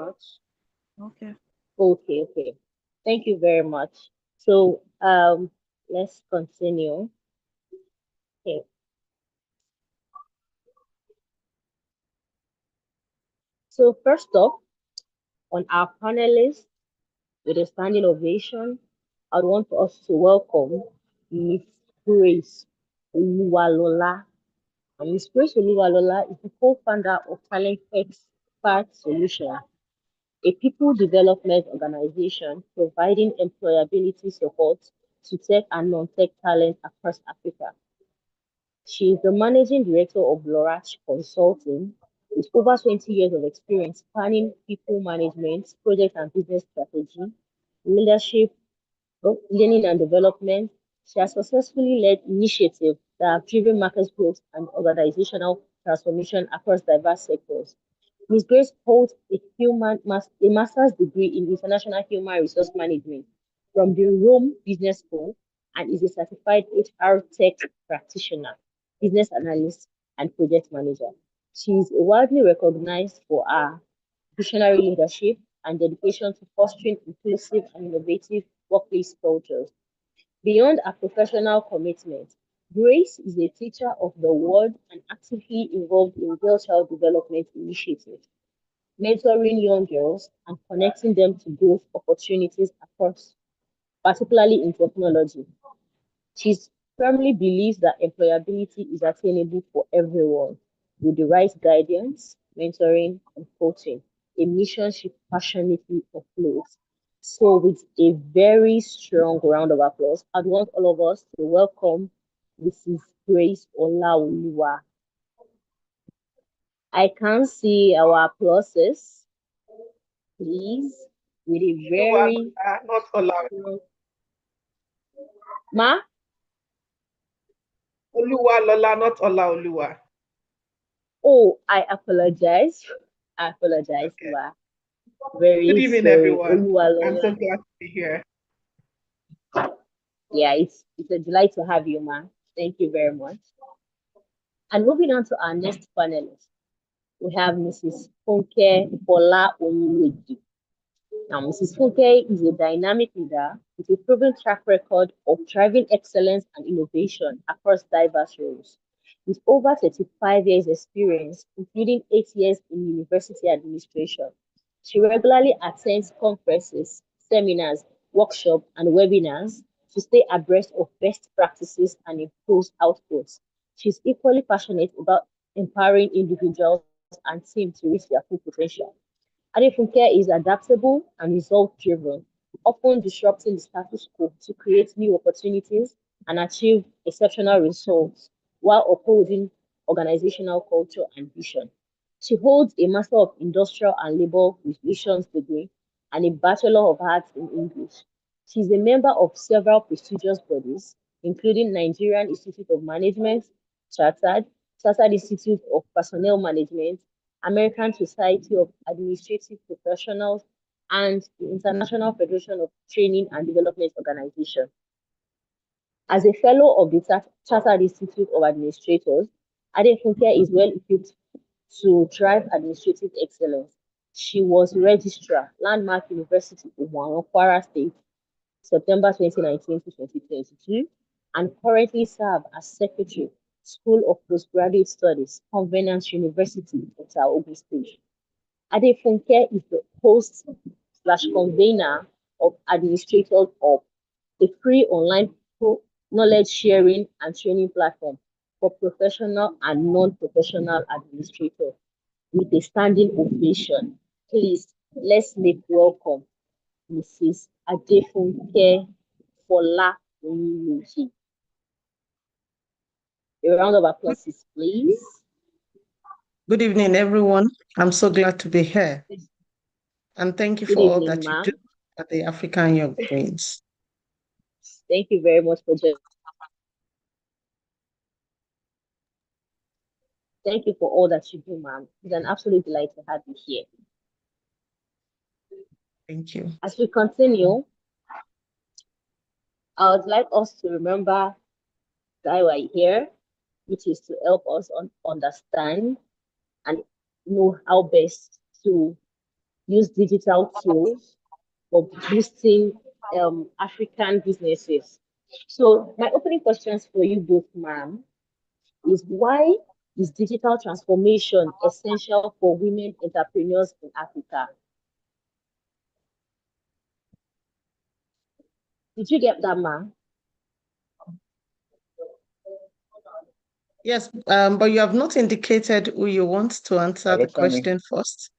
much. Okay. Okay. Thank you very much. So, let's continue. Okay. So first off, on our panelists, with a standing ovation, I'd want us to welcome Miss Grace Oluwalola. And Miss Grace Oluwalola is the co-founder of Talent Expert Solution, a people development organization providing employability support to tech and non-tech talent across Africa. She is the managing director of Lorach Consulting with over 20 years of experience spanning people management, project and business strategy, leadership, learning and development. She has successfully led initiatives that have driven market growth and organizational transformation across diverse sectors. Ms. Grace holds a master's degree in international human resource management from the Rome Business School and is a certified HR tech practitioner, business analyst, and project manager. She is widely recognized for her visionary leadership and dedication to fostering inclusive and innovative workplace cultures. Beyond her professional commitment, Grace is a teacher of the word and actively involved in girl child development initiatives, mentoring young girls and connecting them to growth opportunities across, particularly in technology. She firmly believes that employability is attainable for everyone with the right guidance, mentoring, and coaching, a mission she passionately upholds. So, with a very strong round of applause, I'd want all of us to welcome Mrs. Grace Olaoluwa. I can see our applauses, please, with a very not allowed. Ma? Oluwalola, not Olaoluwa. Oh, I apologize. Okay. Ma. Very Good evening, sorry. everyone. I'm so glad to be here. Yeah, it's a delight to have you, ma. Thank you very much. And moving on to our next panelist, we have Mrs. Funke Bola Onyewuji. Now, Mrs. Funke is a dynamic leader with a proven track record of driving excellence and innovation across diverse roles. With over 35 years experience, including 8 years in university administration, she regularly attends conferences, seminars, workshops, and webinars to stay abreast of best practices and improve outputs. She's equally passionate about empowering individuals and teams to reach their full potential. Adefunke is adaptable and result-driven, often disrupting the status quo to create new opportunities and achieve exceptional results while upholding organizational culture and vision. She holds a Master of Industrial and Labor Relations degree and a Bachelor of Arts in English. She is a member of several prestigious bodies, including Nigerian Institute of Management, Chartered, Chartered Institute of Personnel Management, American Society of Administrative Professionals, and the International Federation of Training and Development Organization. As a fellow of the Chartered Institute of Administrators, Adefunke is well equipped to drive administrative excellence. She was Registrar, Landmark University, Obuano, Kwara State, September 2019 to 2022, and currently serves as Secretary, School of Postgraduate Studies, Convenience University, Ogun State. Adefunke is the host slash convener of Administrators Hub, a free online knowledge sharing and training platform for professional and non-professional administrators with a standing ovation. Please, let's make welcome Mrs. Adefunke Fola Onyewuji. A round of applause, please. Good evening, everyone. I'm so glad to be here. And thank you for all that you do at the African Young Queens. Thank you very much for joining. Thank you for all that you do, ma'am. It's an absolute delight to have you here. Thank you. As we continue, I would like us to remember why we're here, which is to help us understand and know how best to use digital tools for boosting African businesses. So my opening questions for you both, ma'am, is why is digital transformation essential for women entrepreneurs in Africa? Did you get that, ma'am? Yes, but you have not indicated who you want to answer the question first.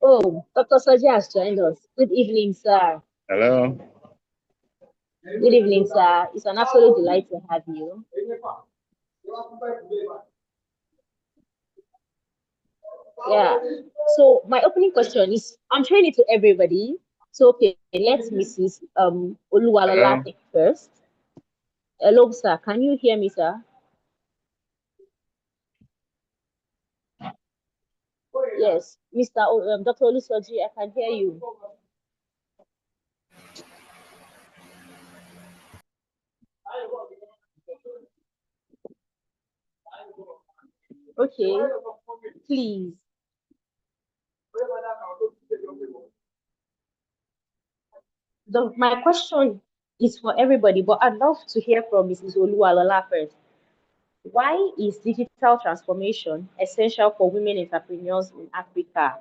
Oh, Dr. Soji has joined us. Good evening, sir. Hello. Good evening, sir. It's an absolute delight to have you. Yeah. So my opening question is, I'm showing it to everybody. So okay, let's Mrs. Oluwalola take first. Hello, sir. Can you hear me, sir? Yes, Mr. Dr. Olusoji, I can hear you. Okay, please. My question is for everybody, but I'd love to hear from Mrs. Oluwalola first. Why is digital transformation essential for women entrepreneurs in Africa?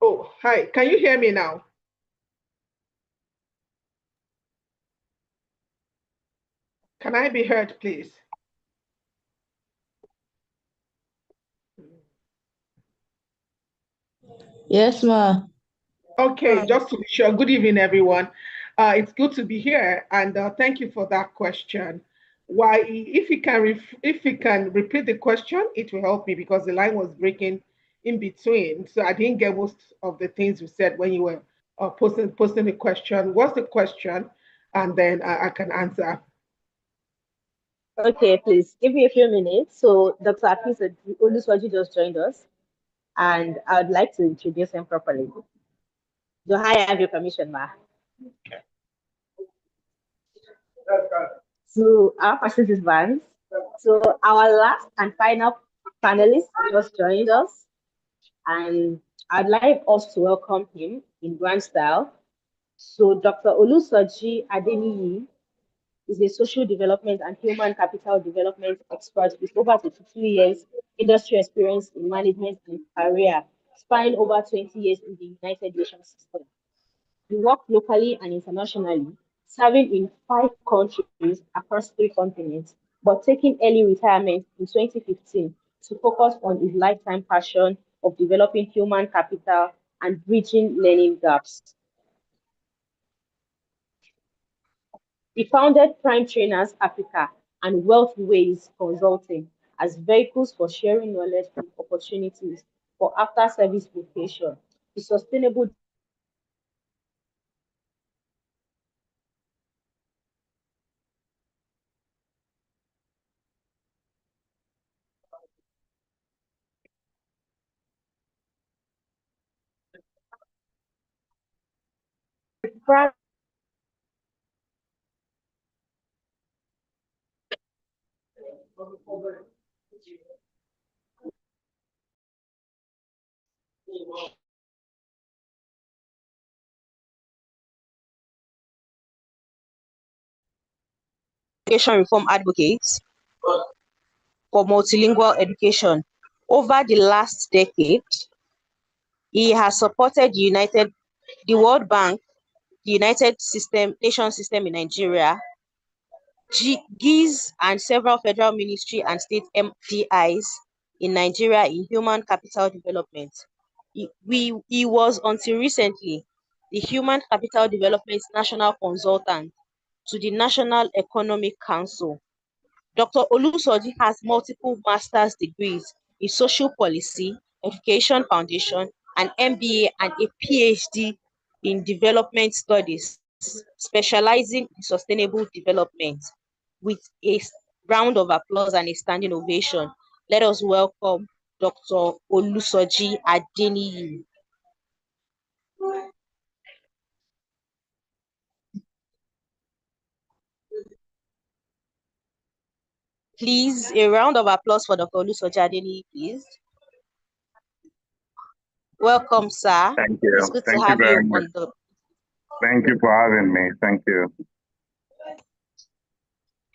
Oh, hi. Can you hear me now? Can I be heard, please? Yes, ma. Okay, just to be sure. Good evening, everyone. It's good to be here, and thank you for that question. Why, if you can repeat the question, it will help me because the line was breaking in between, so I didn't get most of the things you said when you were posting the question. What's the question? And then I can answer. Okay, please give me a few minutes. So Dr. Akis Oluswaji just joined us, and I would like to introduce him properly. Do I have your permission, ma? So our participants. So our last and final panelist just joined us, and I'd like us to welcome him in grand style. So Dr. Olusoji Adeniyi is a social development and human capital development expert with over 32 years industry experience in management and career, spanning over 20 years in the United Nations system. He worked locally and internationally, serving in 5 countries across 3 continents, but taking early retirement in 2015 to focus on his lifetime passion of developing human capital and bridging learning gaps. He founded Prime Trainers Africa and Wealthways Consulting as vehicles for sharing knowledge and opportunities for after-service vocation, the sustainable education reform advocates for multilingual education. Over the last decade, he has supported the World Bank, the United Nations system in Nigeria, GIZ, and several federal ministry and state MDIs in Nigeria in human capital development. He was until recently the Human Capital Development National Consultant to the National Economic Council. Dr. Olusoji has multiple master's degrees in social policy, education foundation, an MBA, and a PhD in development studies, specializing in sustainable development. With a round of applause and a standing ovation, let us welcome Dr. Olusoji Adeniyi. Please, a round of applause for Dr. Olusojadeni, please. Welcome, sir. Thank you. It's good Thank to have you very you much. on the. Thank you for having me. Thank you.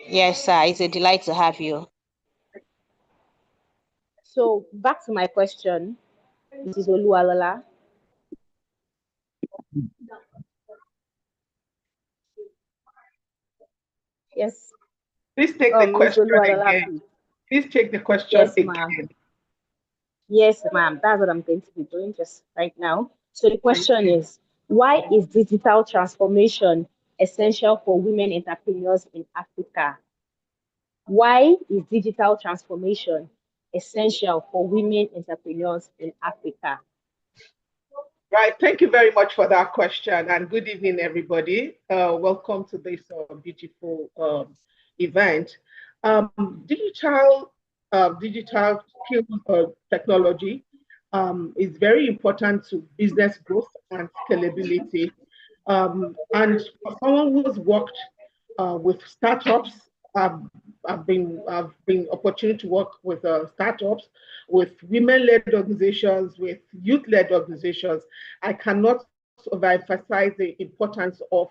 Yes, sir. It's a delight to have you. So back to my question, Mrs. Oluwalola. Yes. Please take the question again. Please. Please take the question again. Yes, ma'am. That's what I'm going to be doing just right now. So the question is, why is digital transformation essential for women entrepreneurs in Africa? Why is digital transformation essential for women entrepreneurs in Africa? Right. Thank you very much for that question, and good evening, everybody. Welcome to this beautiful event. Digital skills technology is very important to business growth and scalability. And for someone who's worked with startups, I've been opportunity to work with startups, with women-led organizations, with youth-led organizations. I cannot overemphasize the importance of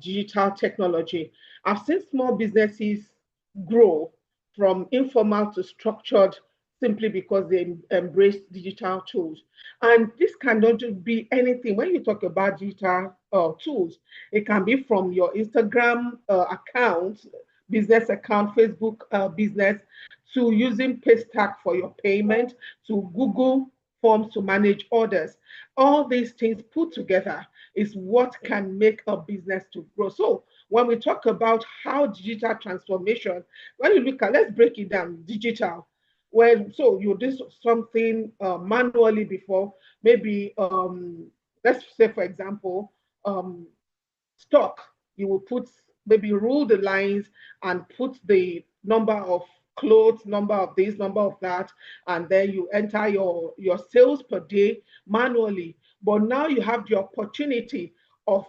digital technology. I've seen small businesses grow from informal to structured simply because they embrace digital tools. And this cannot be anything. When you talk about digital tools, it can be from your Instagram account, business account, Facebook business, to using Paystack for your payment, to Google Forms to manage orders. All these things put together is what can make a business to grow. So when we talk about how digital transformation, when you look at, let's break it down, digital. Well, so you do something manually before, maybe, let's say, for example, stock, you will put, maybe rule the lines and put the number of clothes, number of this, number of that, and then you enter your sales per day manually. But now you have the opportunity of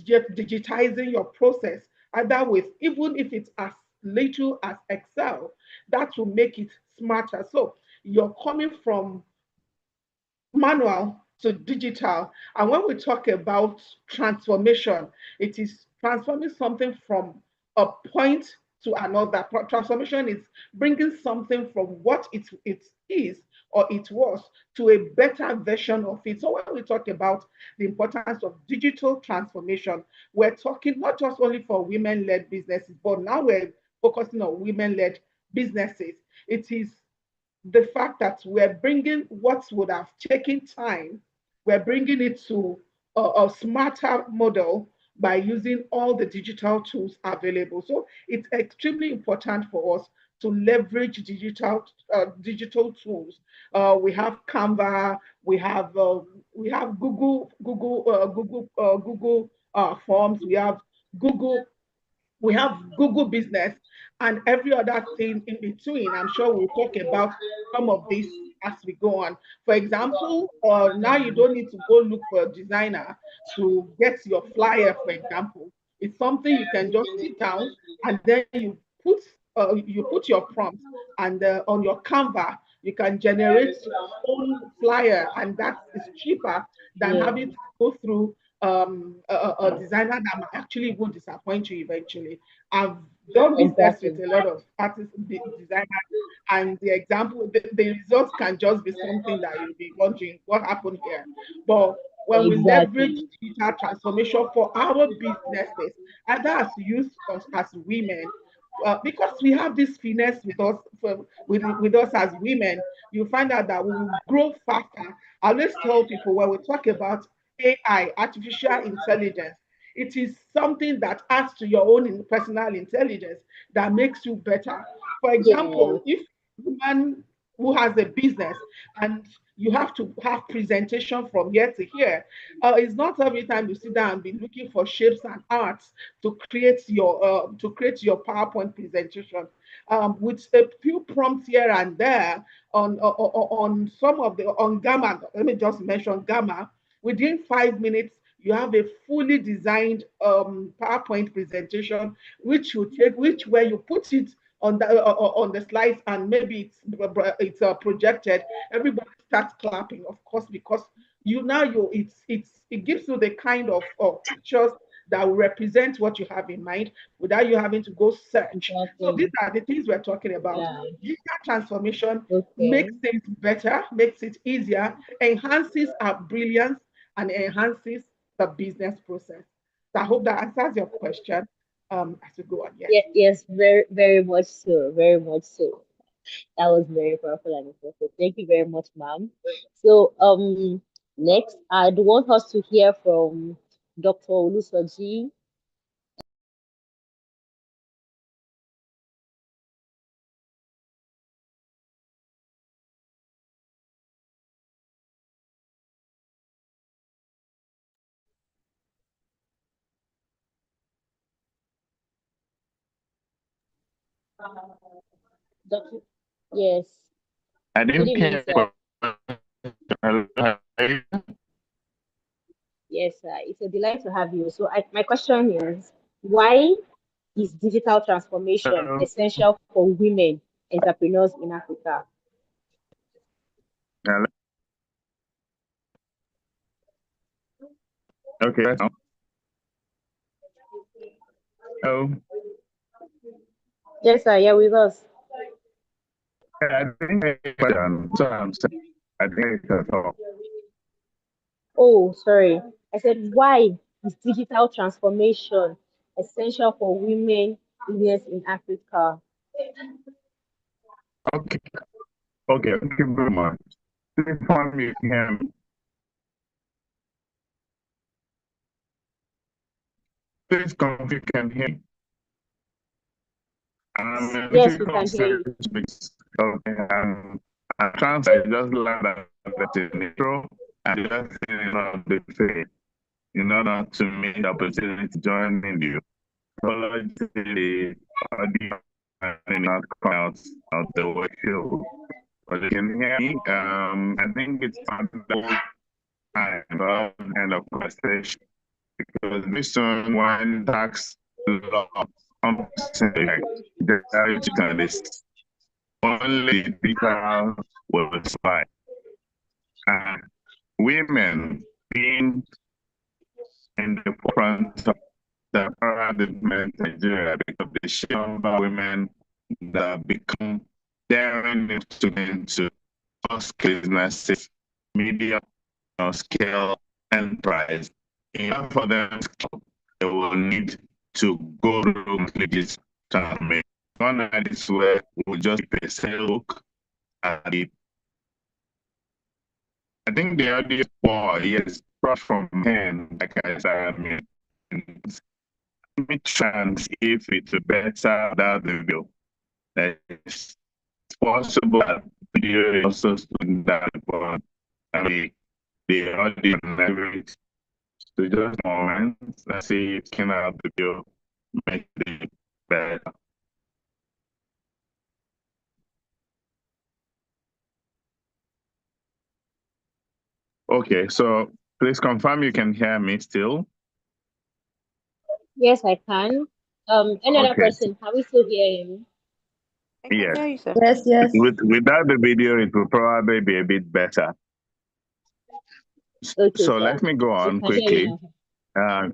digitizing your process, either with, even if it's as little as Excel, that will make it smarter. So you're coming from manual to digital. And when we talk about transformation, it is transforming something from a point to another. Transformation is bringing something from what it is or it was to a better version of it. So when we talk about the importance of digital transformation, we're talking not just only for women-led businesses, but now we're focusing on women-led businesses. It is the fact that we're bringing what would have taken time, we're bringing it to a smarter model by using all the digital tools available. So it's extremely important for us to leverage digital tools. We have Canva, we have Google Forms, we have Google Business, and every other thing in between. I'm sure we'll talk about some of this as we go on. For example, now you don't need to go look for a designer to get your flyer, for example. It's something you can just sit down and then you put your prompts, and on your Canva, you can generate your own flyer, and that is cheaper than having to go through a designer that might actually will disappoint you eventually. I've done business with a lot of artists, designers, and the example, the results can just be something that you'll be wondering what happened here. But when we leverage digital transformation for our businesses, either as youth or as women, because we have this finesse with us, with us as women, you find out that we will grow faster. I always tell people when we talk about AI, artificial intelligence, it is something that adds to your own personal intelligence that makes you better. For example, if a woman who has a business and you have to have presentation from here to here, it's not every time you sit down and be looking for shapes and arts to create your PowerPoint presentation. With a few prompts here and there on some of the on Gamma, let me just mention Gamma. Within 5 minutes, you have a fully designed PowerPoint presentation, which where you put it on the slides, and maybe it's projected, everybody starts clapping, of course, because it gives you the kind of pictures that will represent what you have in mind without you having to go search. So these are the things we're talking about. Yeah. Digital transformation makes things better, makes it easier, enhances our brilliance, and enhances the business process. So I hope that answers your question. As we go on. Yes, very, very much so. Very much so. That was very powerful and impressive. Thank you very much, ma'am. So next I'd want us to hear from Dr. Olusoji. Doctor, yes. I Good didn't evening, hear. sir. Yes, sir. It's a delight to have you. So my question is, why is digital transformation essential for women entrepreneurs in Africa? Okay. Oh. Yes, sir. You're with us. I think I think that's all. Oh, sorry. I said, why is digital transformation essential for women leaders in Africa? Okay. Okay. Thank you very much. Please inform me again. Please come if you can hear me. Yes, we can hear you. Okay. I'm trying to just learn that in intro and just the face in order to make the opportunity to join in you. The audio and not come out of the workshop. But you can hear me. I think it's time and of conversation because this one one tax law the list only people will survive. And women being in the front of the development in Nigeria because the sheer number of women that become daring to get into businesses, medium scale enterprise. In order for them, they will need to go through this transformation. One that is where we'll just pay a look at it. I think the audio for yes, from him, like I said, let me try and see if it's better than the video. It's possible that video is also doing that, but the audio and everything. So just a moment, let's see if can have the video make it better. Okay, so please confirm you can hear me still. Yes, I can. Any other person, can we still hear him? Yes. Yes. Without the video, it will probably be a bit better. Okay, so sir. let me go on quickly.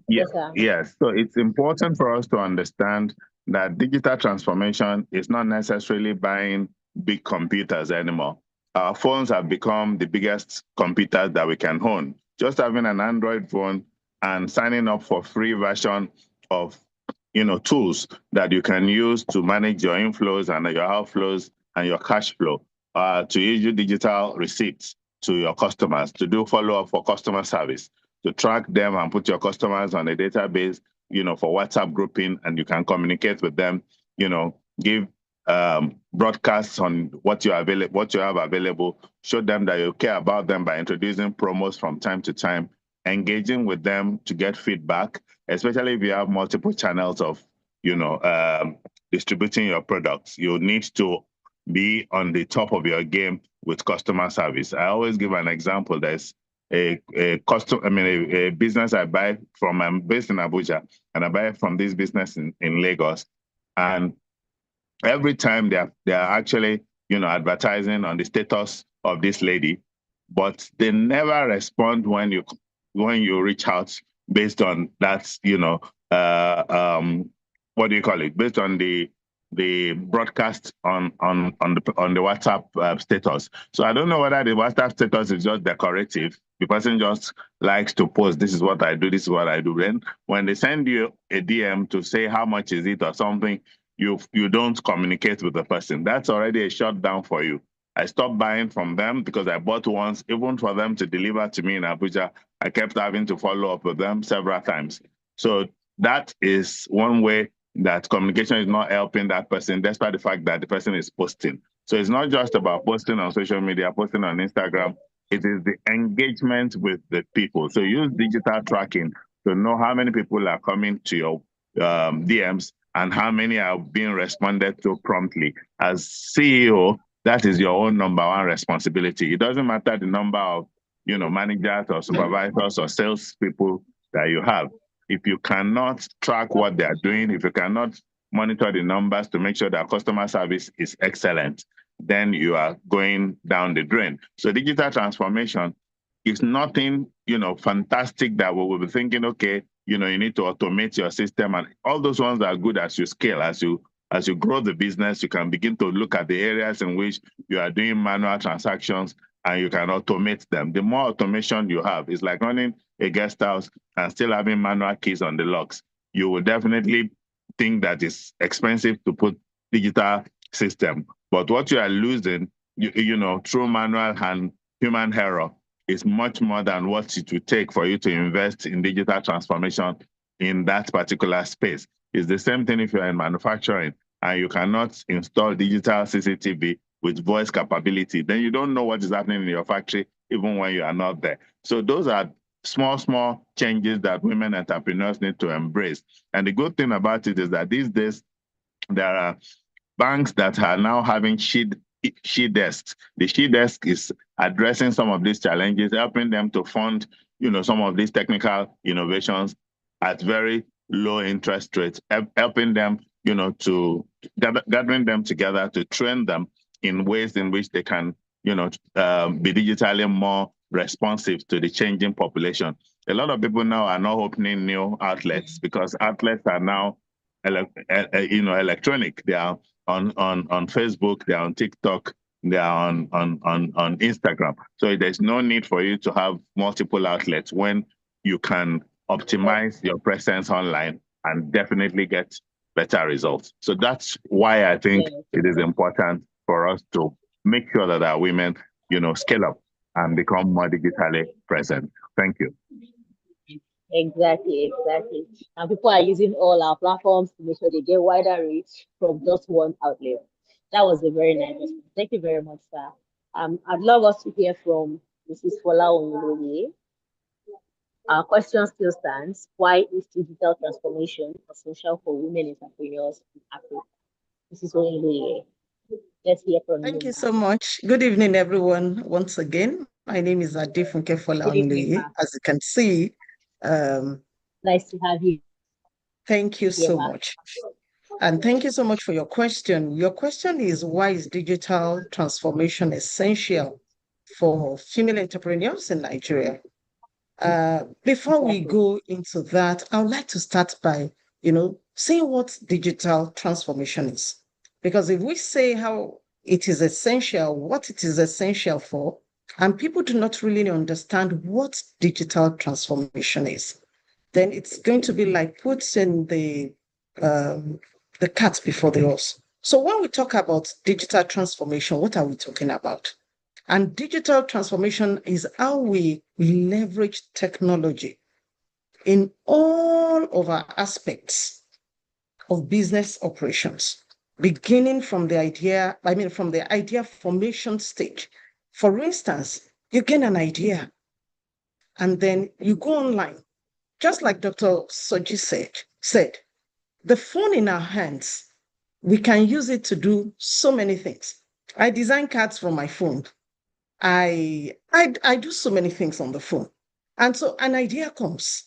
Yes, so it's important for us to understand that digital transformation is not necessarily buying big computers anymore. Our phones have become the biggest computers that we can own. Just having an Android phone and signing up for free version of tools that you can use to manage your inflows and your outflows and your cash flow, to issue digital receipts to your customers, to do follow-up for customer service, to track them and put your customers on a database, for WhatsApp grouping, and you can communicate with them, give broadcasts on what you have available, show them that you care about them by introducing promos from time to time, engaging with them to get feedback, especially if you have multiple channels of, distributing your products. You need to be on the top of your game with customer service. I always give an example. There's a business I buy from. I'm based in Abuja, and I buy from this business in Lagos, and every time they are actually, advertising on the status of this lady, but they never respond when you reach out based on that, what do you call it? Based on the broadcast on the WhatsApp status. So I don't know whether the WhatsApp status is just decorative. The person just likes to post, this is what I do, this is what I do. Then when they send you a DM to say how much is it or something, you don't communicate with the person. That's already a shutdown for you. I stopped buying from them because I bought once, even for them to deliver to me in Abuja, I kept having to follow up with them several times. So that is one way that communication is not helping that person, despite the fact that the person is posting. So it's not just about posting on social media, posting on Instagram. It is the engagement with the people. So use digital tracking to know how many people are coming to your DMs and how many are being responded to promptly. As CEO, that is your own number one responsibility. It doesn't matter the number of managers or supervisors or salespeople that you have. If you cannot track what they are doing, if you cannot monitor the numbers to make sure that customer service is excellent, then you are going down the drain. So digital transformation is nothing, fantastic that we will be thinking, okay, you need to automate your system, and all those ones are good as you scale, as you grow the business. You can begin to look at the areas in which you are doing manual transactions and you can automate them. The more automation you have, it's like running a guest house and still having manual keys on the locks. You will definitely think that it's expensive to put digital system. But what you are losing, through manual and human error, is much more than what it would take for you to invest in digital transformation in that particular space. It's the same thing if you're in manufacturing and you cannot install digital CCTV with voice capability, then you don't know what is happening in your factory, even when you are not there. So those are small changes that women entrepreneurs need to embrace. And the good thing about it is that these days, there are banks that are now having she desks. The she desk is addressing some of these challenges, helping them to fund, some of these technical innovations at very low interest rates, helping them, to gathering them together to train them in ways in which they can, be digitally more responsive to the changing population. A lot of people now are not opening new outlets because outlets are now, electronic. They are on Facebook, they are on TikTok, they are on Instagram. So there's no need for you to have multiple outlets when you can optimize your presence online and definitely get better results. So that's why I think it is important for us to make sure that our women, scale up and become more digitally present. Thank you. Exactly. And people are using all our platforms to make sure they get wider reach from just one outlet. That was a very nice response. Thank you very much, sir. I'd love us to hear from Mrs. Fola Onyoloye. Our question still stands. Why is digital transformation essential for women entrepreneurs in Africa? Mrs. Onyoloye, let's hear from you. Thank you so much. Good evening, everyone. Once again, my name is Adefunke Fola Onyoloye. As you can see, nice to have you. Thank you so much. And thank you so much for your question. Your question is, why is digital transformation essential for female entrepreneurs in Nigeria? Before we go into that, I would like to start by, saying what digital transformation is. Because if we say how it is essential, what it is essential for, and people do not really understand what digital transformation is, then it's going to be like putting the cat before the horse. So when we talk about digital transformation, what are we talking about? And digital transformation is how we leverage technology in all of our aspects of business operations, beginning from the idea formation stage. For instance, you get an idea and then you go online. Just like Dr. Soji said, the phone in our hands, we can use it to do so many things. I design cards from my phone. I do so many things on the phone. And so an idea comes.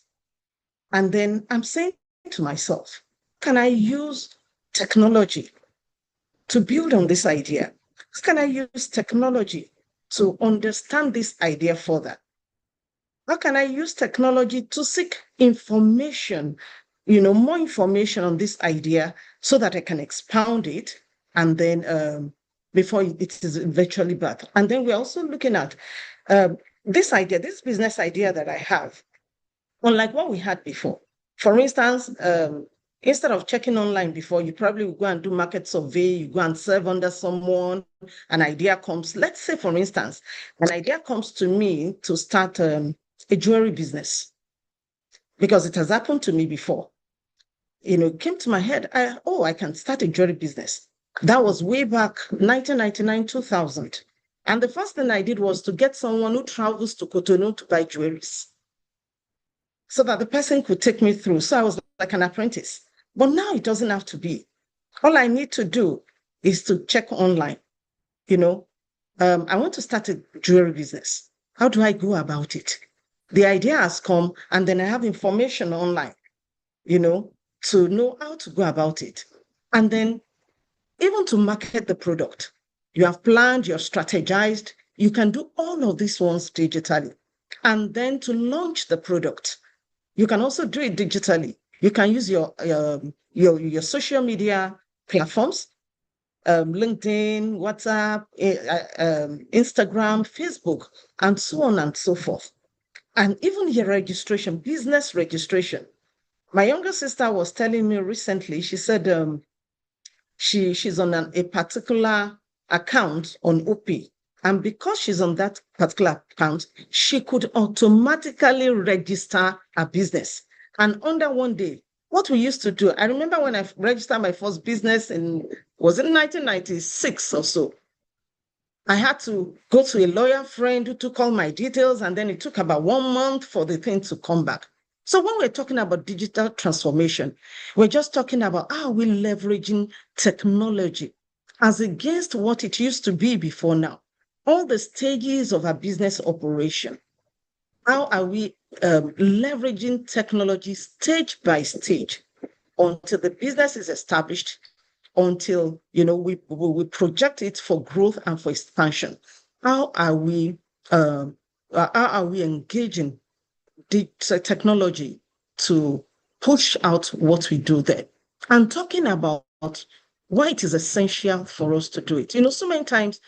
And then I'm saying to myself, can I use technology to build on this idea? How can I use technology to understand this idea further? How can I use technology to seek information, more information on this idea so that I can expound it and then before it is virtually birthed? And then we're also looking at this idea, this business idea that I have, unlike what we had before. For instance, instead of checking online before, you probably would go and do market survey, you go and serve under someone, an idea comes. Let's say, for instance, an idea comes to me to start a jewelry business, because it has happened to me before. It came to my head, I can start a jewelry business. That was way back 1999, 2000. And the first thing I did was to get someone who travels to Cotonou to buy jewelries, so that the person could take me through. So I was like an apprentice. But now it doesn't have to be. All I need to do is to check online. I want to start a jewelry business. How do I go about it? The idea has come, and then I have information online, to know how to go about it. And then even to market the product. You have planned, you're strategized. You can do all of these ones digitally. And then to launch the product, you can also do it digitally. You can use your social media platforms, LinkedIn, WhatsApp, Instagram, Facebook, and so on and so forth. And even your registration, business registration. My younger sister was telling me recently, she said she's on a particular account on OP. And because she's on that particular account, she could automatically register a business. And under one day, what we used to do, I remember when I registered my first business was in 1996 or so. I had to go to a lawyer friend who took all my details, and then it took about 1 month for the thing to come back. So when we're talking about digital transformation, we're just talking about how we're leveraging technology as against what it used to be before now. All the stages of a business operation. How are we leveraging technology stage by stage until the business is established, until we project it for growth and for expansion? How are we engaging the technology to push out what we do there? And talking about why it is essential for us to do it. So many times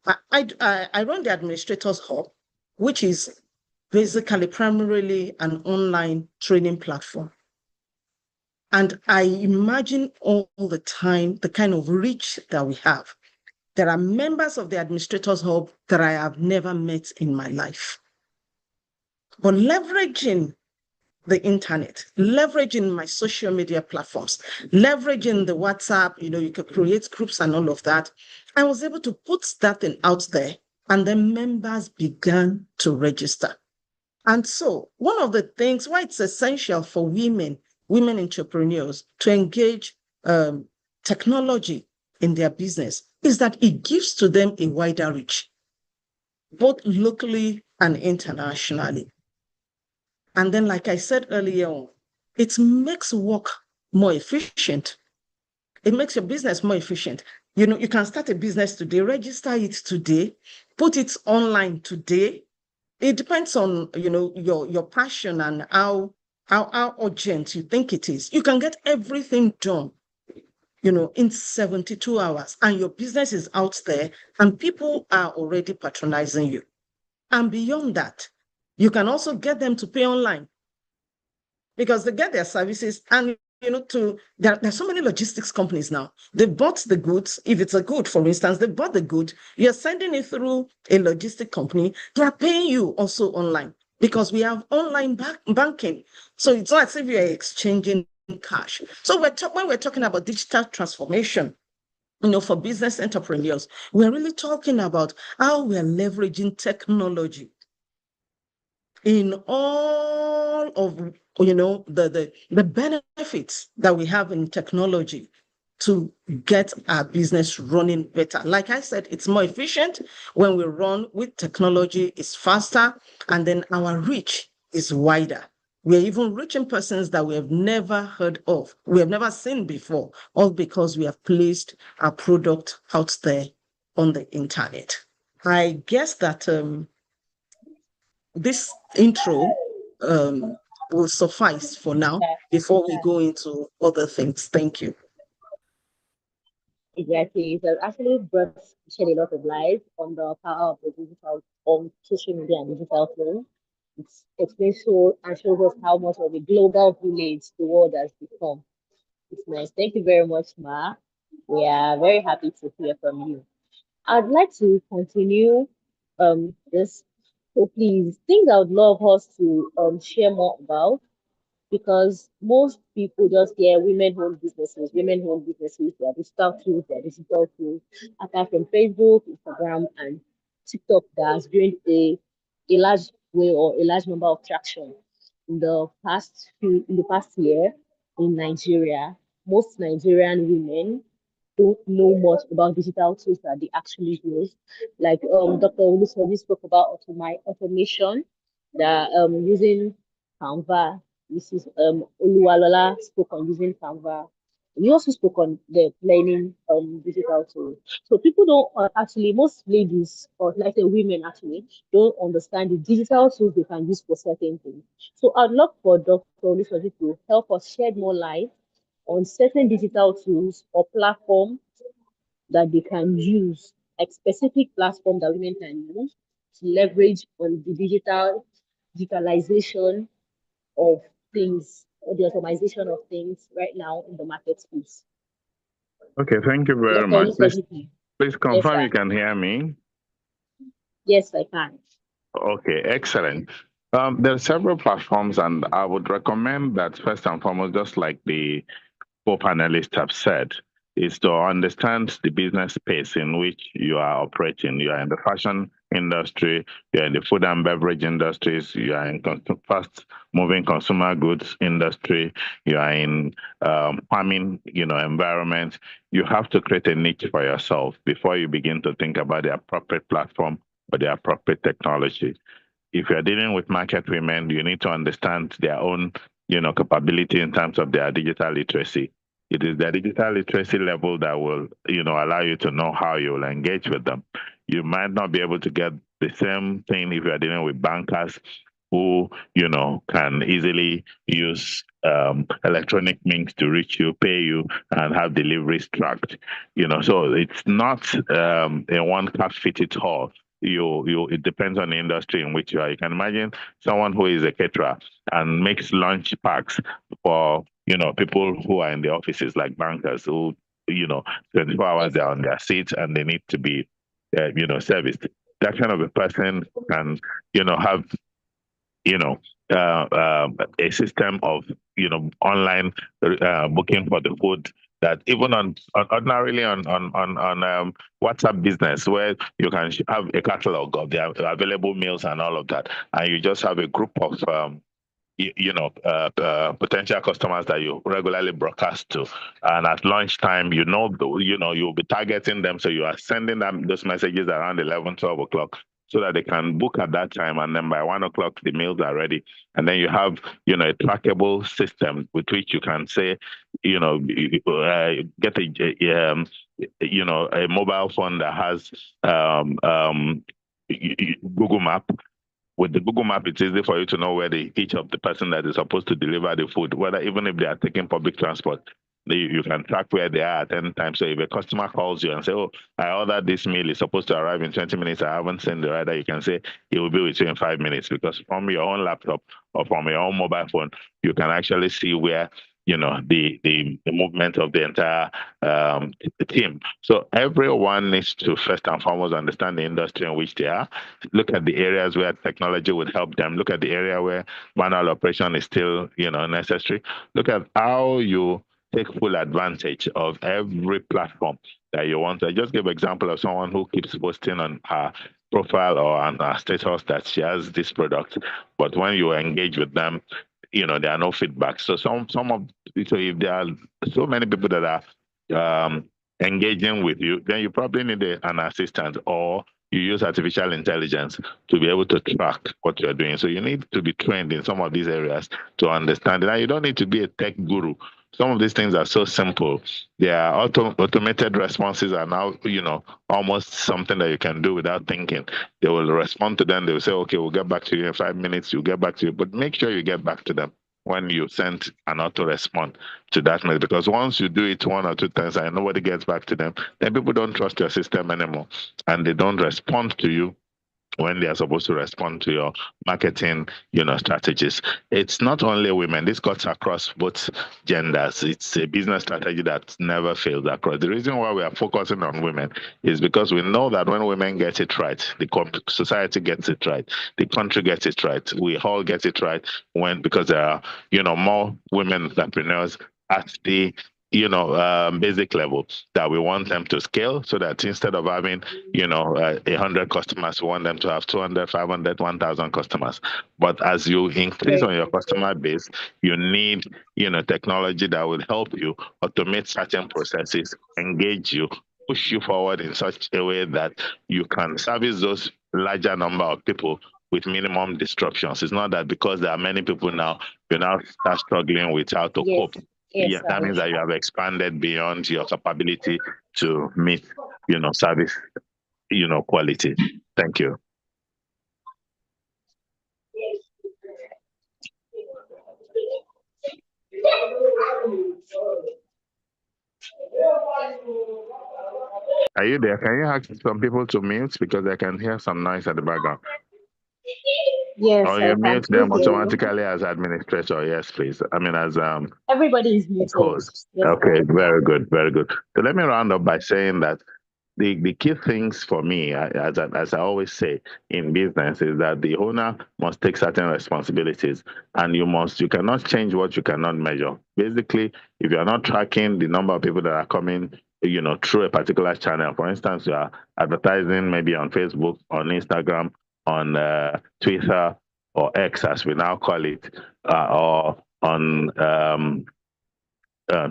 I run the Administrators Hub, which is basically primarily an online training platform. And I imagine all the time the kind of reach that we have. There are members of the Administrators Hub that I have never met in my life. But leveraging the internet, leveraging my social media platforms, leveraging the WhatsApp, you can create groups and all of that. I was able to put that thing out there, and then members began to register. And so one of the things why it's essential for women entrepreneurs to engage technology in their business is that it gives to them a wider reach, both locally and internationally. And then, like I said earlier on, it makes work more efficient. It makes your business more efficient. You can start a business today, register it today, put it online today. It depends on, your passion and how urgent you think it is. You can get everything done, in 72 hours, and your business is out there and people are already patronizing you. And beyond that, you can also get them to pay online, because they get their services. And there's so many logistics companies now. They bought the goods. If it's a good, for instance, they bought the good, you're sending it through a logistic company. They are paying you also online, because we have online banking. So it's not as if you're exchanging cash. So when we're talking about digital transformation, for business entrepreneurs, we're really talking about how we're leveraging technology in all of the benefits that we have in technology to get our business running better. Like I said, it's more efficient when we run with technology, it's faster, and then our reach is wider. We're even reaching persons that we have never heard of, we have never seen before, all because we have placed our product out there on the internet. I guess that this intro will suffice for now before we go into other things. Thank you. Exactly. It has actually shed a lot of light on the power of the digital, on social media and digital tools. It's explains so and shows us how much of a global village the world has become. It's nice. Thank you very much, Ma. We are very happy to hear from you. I'd like to continue this. So please, things I would love us to share more about, because most people just hear women own businesses, their digital tools, apart from Facebook, Instagram, and TikTok that has gained a large way or a large number of traction in the past year in Nigeria. Most Nigerian women don't know much about digital tools that they actually use. Like Dr. Olusoji spoke about automation, that using Canva. Mrs. Oluwalola spoke on using Canva. We also spoke on the learning digital tools. So people don't actually, most ladies, or like the women actually, don't understand the digital tools they can use for certain things. So I'd love for Dr. Olusoji to help us shed more light on certain digital tools or platforms that they can use, like specific platform that women can use to leverage on the digitalization of things, or the automation of things right now in the market space. Okay, thank you very much. Please confirm you can hear me. Yes, I can. Okay, excellent. There are several platforms, and I would recommend that first and foremost, just like the four panelists have said, is to understand the business space in which you are operating. You are in the fashion industry, you are in the food and beverage industries, you are in fast-moving consumer goods industry, you are in farming, environment. You have to create a niche for yourself before you begin to think about the appropriate platform or the appropriate technology. If you're dealing with market women, you need to understand their own, capability in terms of their digital literacy. It is the digital literacy level that will, allow you to know how you will engage with them. You might not be able to get the same thing if you're dealing with bankers who, can easily use electronic means to reach you, pay you, and have deliveries tracked. So it's not a one cap fit it all. It depends on the industry in which you are. You can imagine someone who is a caterer and makes lunch packs for people who are in the offices, like bankers who 24 hours they're on their seats and they need to be serviced. That kind of a person can have a system of online booking for the food, that even ordinarily on WhatsApp Business, where you can have a catalog of the available meals and all of that, and you just have a group of potential customers that you regularly broadcast to, and at lunchtime, you'll be targeting them, so you are sending them those messages around 11, 12 o'clock, so that they can book at that time, and then by 1 o'clock the meals are ready. And then you have a trackable system with which you can say, get a mobile phone that has Google Map. With the Google Map, it's easy for you to know where each of the person that is supposed to deliver the food, whether even if they are taking public transport, you can track where they are at any time. So if a customer calls you and say, "Oh, I ordered this meal, it's supposed to arrive in 20 minutes, I haven't seen the rider," you can say it will be with you in 5 minutes, because from your own laptop or from your own mobile phone, you can actually see where the movement of the entire team. So everyone needs to first and foremost understand the industry in which they are, look at the areas where technology would help them, look at the area where manual operation is still necessary, look at how you take full advantage of every platform that you want. I just give an example of someone who keeps posting on her profile or on her status that she has this product, but when you engage with them, there are no feedback. So so if there are so many people that are engaging with you, then you probably need an assistant, or you use artificial intelligence to be able to track what you're doing. So you need to be trained in some of these areas to understand it. And you don't need to be a tech guru. Some of these things are so simple. Their automated responses are now, almost something that you can do without thinking. They will respond to them. They will say, okay, we'll get back to you in 5 minutes. You'll get back to you. But make sure you get back to them when you send an auto respond to that message. Because once you do it 1 or 2 times and nobody gets back to them, then people don't trust your system anymore. And they don't respond to you when they are supposed to respond to your marketing, strategies. It's not only women. This cuts across both genders. It's a business strategy that never fails across. The reason why we are focusing on women is because we know that when women get it right, the society gets it right, the country gets it right, we all get it right because there are, more women entrepreneurs at the basic level that we want them to scale, so that instead of having, 100 customers, we want them to have 200, 500, 1,000 customers. But as you increase on your customer base, you need, technology that will help you automate certain processes, engage you, push you forward in such a way that you can service those larger number of people with minimum disruptions. It's not that because there are many people now, you now start struggling with how to cope. Yes, that means that you have expanded beyond your capability to meet, service, quality. Thank you. Are you there? Can you ask some people to mute, because I can hear some noise at the background? Yes. Or you mute them automatically as administrator? Yes, please. I mean, as everybody is muted. Host. Yes, okay, very good, very good. So let me round up by saying that the key things for me, as I always say in business, is that the owner must take certain responsibilities, and you cannot change what you cannot measure. Basically, if you're not tracking the number of people that are coming, through a particular channel, for instance, you are advertising maybe on Facebook, on Instagram, on Twitter, or X as we now call it, or on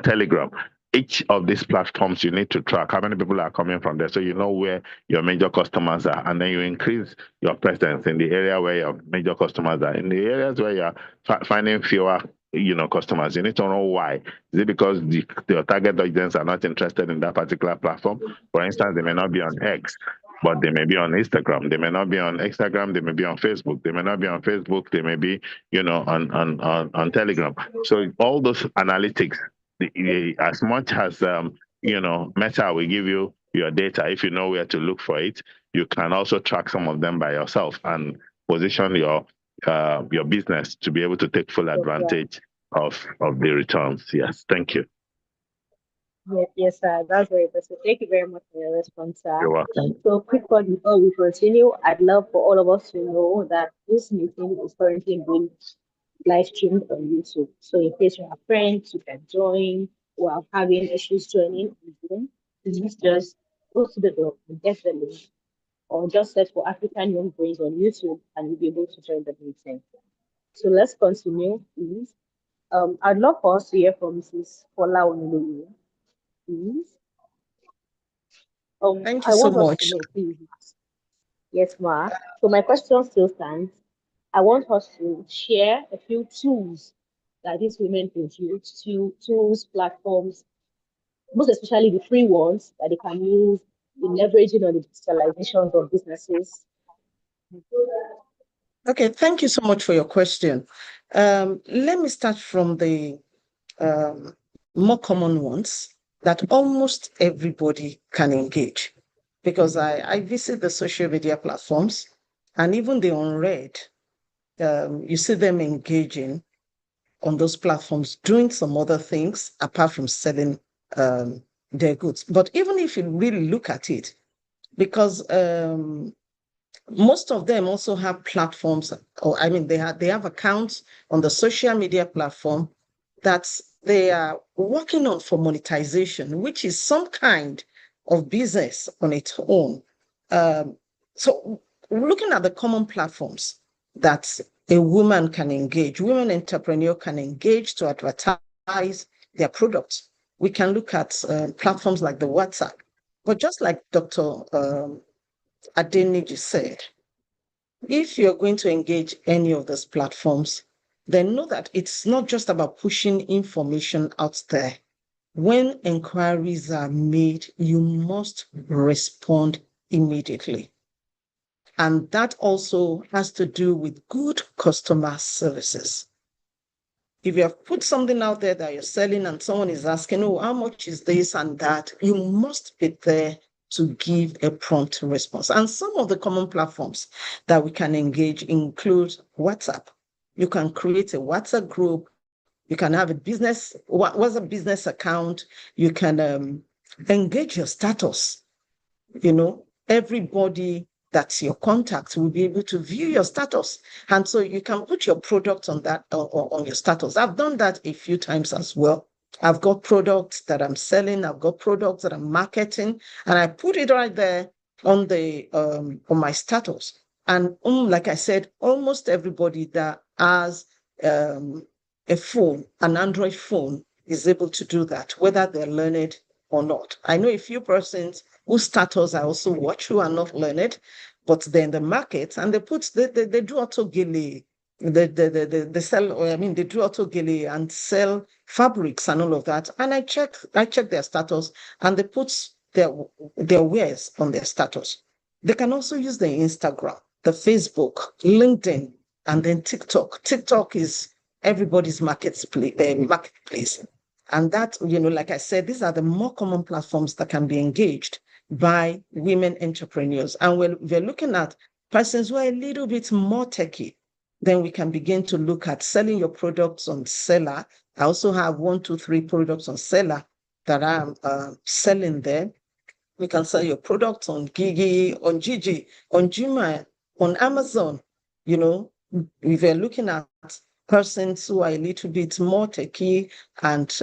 Telegram. Each of these platforms, you need to track how many people are coming from there, so you know where your major customers are, and then you increase your presence in the area where your major customers are. In the areas where you're finding fewer, customers, you need to know why. Is it because your target audience are not interested in that particular platform? For instance, they may not be on X, but they may be on Instagram. They may not be on Instagram. They may be on Facebook. They may not be on Facebook. They may be, on Telegram. So all those analytics, as much as Meta will give you your data, if you know where to look for it, you can also track some of them by yourself and position your business to be able to take full advantage of the returns. Yes, thank you. Yes, sir. That's very impressive. Thank you very much for your response, sir. You're welcome. So, quick one before we continue. I'd love for all of us to know that this meeting is currently being live streamed on YouTube. So, in case you have friends, you can join. Who are having issues joining, please just go to the group and get the link, or just search for African Young Brains on YouTube, and you'll be able to join the meeting. So, let's continue, please. I'd love for us to hear from Mrs. Fola Onyinloye. Please. Thank you so much. Know, please. Yes, Ma. So my question still stands. I want us to share a few tools that these women can use, tools, platforms, most especially the free ones that they can use in leveraging on the digitalizations of businesses. Okay, thank you so much for your question. Let me start from the more common ones that almost everybody can engage, because I visit the social media platforms, and even the unread, you see them engaging on those platforms, doing some other things apart from selling their goods. But even if you really look at it, because most of them also have platforms, or they have accounts on the social media platform that they are working on for monetization, which is some kind of business on its own. So looking at the common platforms that a woman can engage, women entrepreneur can engage to advertise their products, we can look at platforms like the WhatsApp. But just like Dr. Adeniji said, if you're going to engage any of these platforms, then know that it's not just about pushing information out there. When inquiries are made, you must respond immediately. And that also has to do with good customer services. If you have put something out there that you're selling and someone is asking, oh, how much is this and that, you must be there to give a prompt response. And some of the common platforms that we can engage include WhatsApp. You can create a WhatsApp group. You can have a business, what's a business account? You can engage your status. Everybody that's your contact will be able to view your status. And so you can put your product on that or on your status. I've done that a few times as well. I've got products that I'm selling, I've got products that I'm marketing, and I put it right there on my status. And like I said, almost everybody that has a phone, an Android phone, is able to do that, whether they're learned or not. I know a few persons whose status I also watch who are not learned, but they're in the market and they do auto gele. They sell, I mean, they do auto gele and sell fabrics and all of that. And I check their status and they put their wares on their status. They can also use the Instagram, the Facebook, LinkedIn, and then TikTok. TikTok is everybody's marketplace. And that, like I said, these are the more common platforms that can be engaged by women entrepreneurs. And we're looking at persons who are a little bit more techy. Then we can begin to look at selling your products on Seller. I also have 1, 2, 3 products on Seller that I'm selling there. We can sell your products on Gigi, on Gigi, on Juma, on Amazon. If you're looking at persons who are a little bit more techy and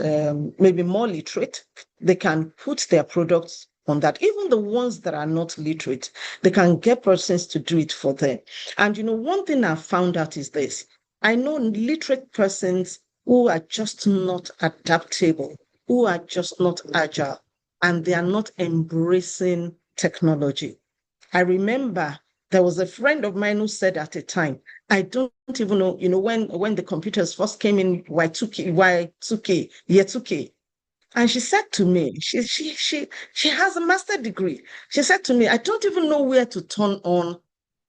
maybe more literate, they can put their products on that. Even the ones that are not literate, they can get persons to do it for them. And one thing I found out is this. I know literate persons who are just not adaptable, who are just not agile, and they are not embracing technology. I remember there was a friend of mine who said at a time, I don't even know, when the computers first came in Y2K, year 2K. And she said to me, she has a master's degree. She said to me, I don't even know where to turn on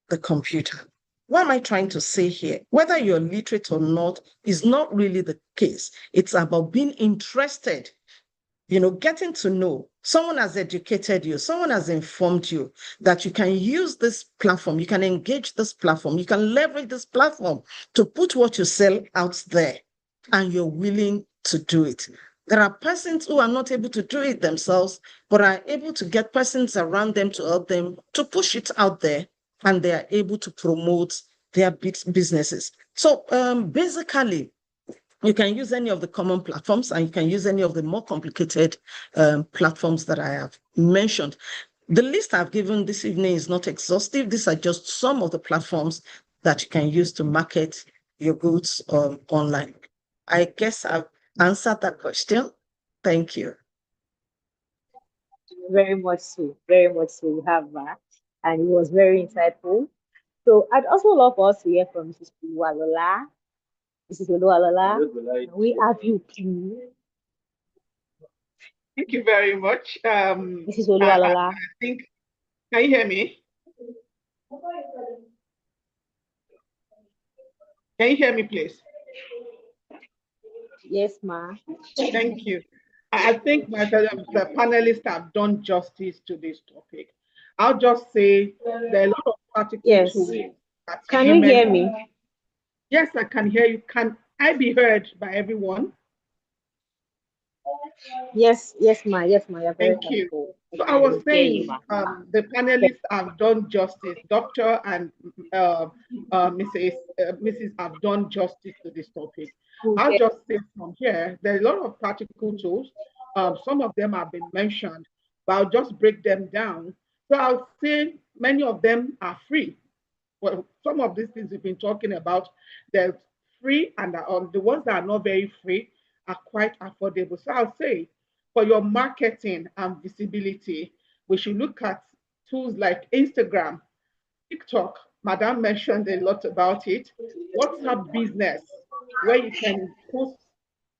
the computer. What am I trying to say here? Whether you're literate or not is not really the case. It's about being interested, getting to know. Someone has educated you, someone has informed you that you can use this platform, you can engage this platform, you can leverage this platform to put what you sell out there, and you're willing to do it. There are persons who are not able to do it themselves, but are able to get persons around them to help them to push it out there, and they are able to promote their businesses. So basically, you can use any of the common platforms and you can use any of the more complicated platforms that I have mentioned. The list I've given this evening is not exhaustive. These are just some of the platforms that you can use to market your goods online. I guess I've answered that question. Thank you. Very much so. Very much so. You have that. And it was very insightful. So I'd also love for us to hear from Mrs. Oluwalola. Mrs. Oluwalola, we have you, please. Thank you very much. Mrs. Oluwalola. I think, can you hear me? Can you hear me, please? Yes, ma. Thank you. I think the panelists have done justice to this topic. I'll just say there are a lot of practical tools. Can you hear me? Yes, I can hear you. Can I be heard by everyone? Yes, ma. Yes, ma. Thank you. So I was saying the panelists have done justice. Doctor and Mrs. have done justice to this topic. Okay. I'll just say from here, there are a lot of practical tools. Some of them have been mentioned, but I'll just break them down. So I'll say many of them are free. Well, some of these things we've been talking about, they're free, and the ones that are not very free are quite affordable. So I'll say for your marketing and visibility, we should look at tools like Instagram, TikTok. Madam mentioned a lot about it. WhatsApp Business, where you can post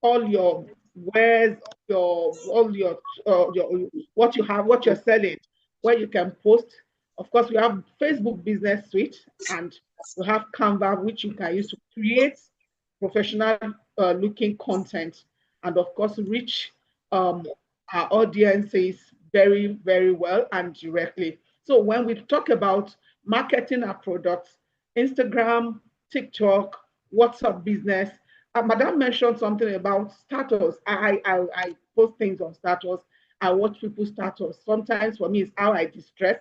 all your wares, your what you have, what you're selling, where you can post. Of course, we have Facebook Business Suite, and we have Canva, which you can use to create professional looking content, and of course, reach our audiences very, very well and directly. So when we talk about marketing our products, Instagram, TikTok, WhatsApp Business, Madam mentioned something about status. I post things on status. I watch people's status. Sometimes for me, it's how I distress.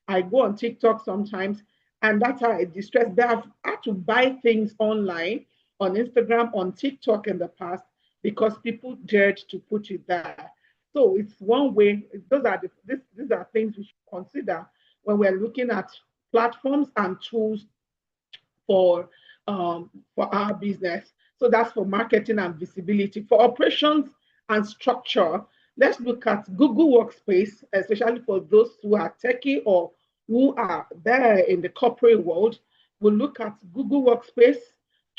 I go on TikTok sometimes, and that's how I distress. They have had to buy things online, on Instagram, on TikTok in the past, because people dared to put it there. So it's one way. These are things we should consider when we're looking at platforms and tools for our business. So that's for marketing and visibility. For operations and structure, let's look at Google Workspace, especially for those who are techie or who are there in the corporate world. We'll look at Google Workspace,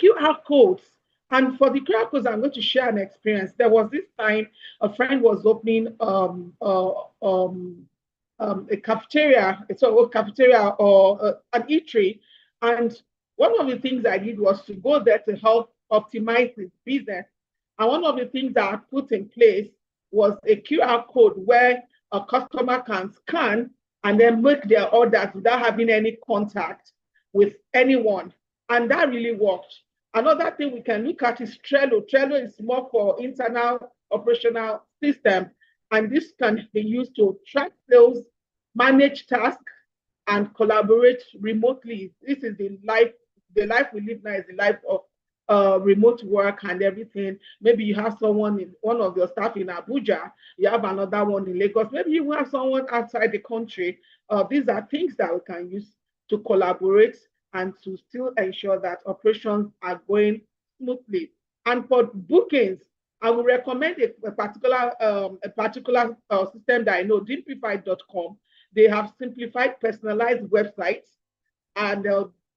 QR codes. And for the QR codes, I'm going to share an experience. There was this time a friend was opening a cafeteria, so a cafeteria or an eatery, and one of the things I did was to go there to help optimize his business. And one of the things that I put in place was a QR code where a customer can scan and then make their orders without having any contact with anyone. And that really worked. Another thing we can look at is Trello. Trello is more for internal operational system. And this can be used to track sales, manage tasks, and collaborate remotely. This is the life we live now, is the life of remote work and everything. Maybe you have one of your staff in Abuja, you have another one in Lagos, maybe you have someone outside the country. These are things that we can use to collaborate and to still ensure that operations are going smoothly. And for bookings, I would recommend a particular system that I know, Dimplify.com. They have simplified, personalized websites, and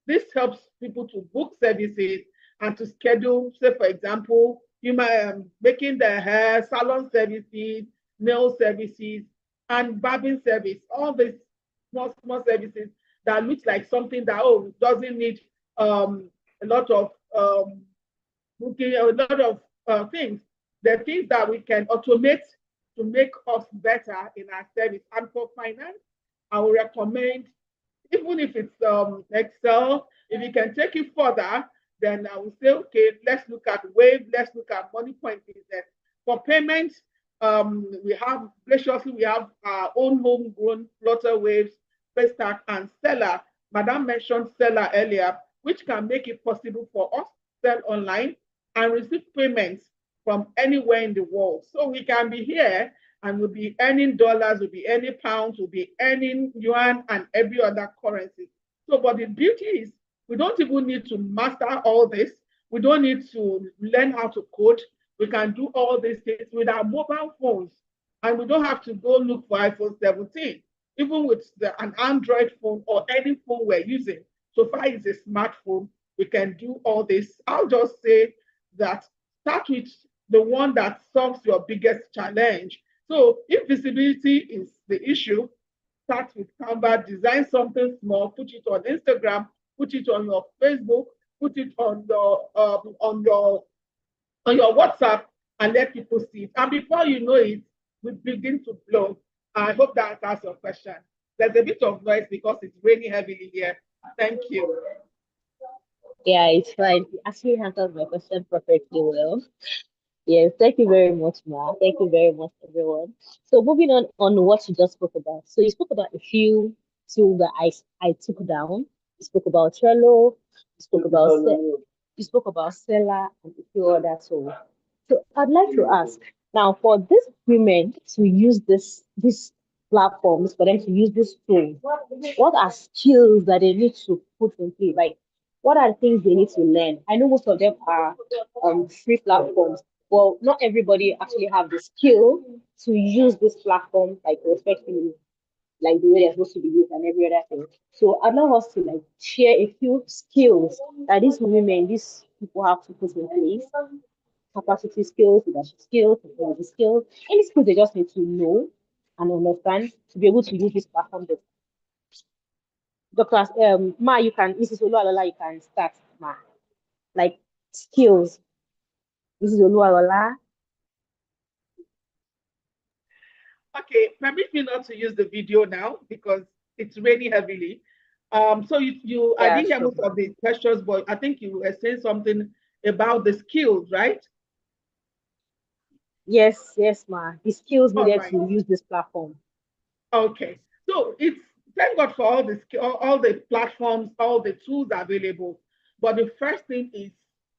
this helps people to book services and to schedule, say, for example, you might making the hair, salon services, nail services, and barbing service, all these small services that looks like something that doesn't need a lot of booking, a lot of things. The things that we can automate to make us better in our service. And for finance, I would recommend, even if it's Excel, if you can take it further, then I would say, okay, let's look at Wave, let's look at MoneyPoint Business. For payments, we have our own homegrown Flutterwave, Paystack, and Seller. Madam mentioned Seller earlier, which can make it possible for us to sell online and receive payments from anywhere in the world. So we can be here and we'll be earning dollars, we'll be earning pounds, we'll be earning yuan and every other currency. So, but the beauty is we don't even need to master all this. We don't need to learn how to code. We can do all these things with our mobile phones, and we don't have to go look for iPhone 17. Even with an Android phone or any phone we're using, so far it's a smartphone, we can do all this. I'll just say that start with the one that solves your biggest challenge. So if visibility is the issue, start with Canva, design something small, put it on Instagram, put it on your Facebook, put it on your WhatsApp, and let people see it. And before you know it, we begin to blow. I hope that answers your question. There's a bit of noise because it's raining heavily here. Thank you. Yeah, it's fine. You actually answered my question perfectly well. Yes, thank you very much, Ma. Thank you very much, everyone. So moving on what you just spoke about. So you spoke about a few tools that I took down. You spoke about Trello. You spoke about Seller and a few other tools. So I'd like to ask now, for these women to use these platforms, for them to use this tool, what are skills that they need to put in place? Like, what are the things they need to learn? I know most of them are free platforms. Well, not everybody actually have the skill to use this platform like respectfully. like the way they're supposed to be used and every other thing. So allow us to like share a few skills that these women, these people have to put in place. Capacity skills, leadership skills, technology skills, any skills they just need to know and understand to be able to use this platform. Dr. Ma, you can, Mrs. Oluwalola, you can start, Ma. Like skills. Mrs. Oluwalola. Okay, permit me not to use the video now because it's raining heavily. So I Yeah, didn't hear sure. most of the questions, but I think you were saying something about the skills, right? Yes, Ma. The skills All needed right. to use this platform. Okay, so it's thank God for all the platforms, all the tools available. But the first thing is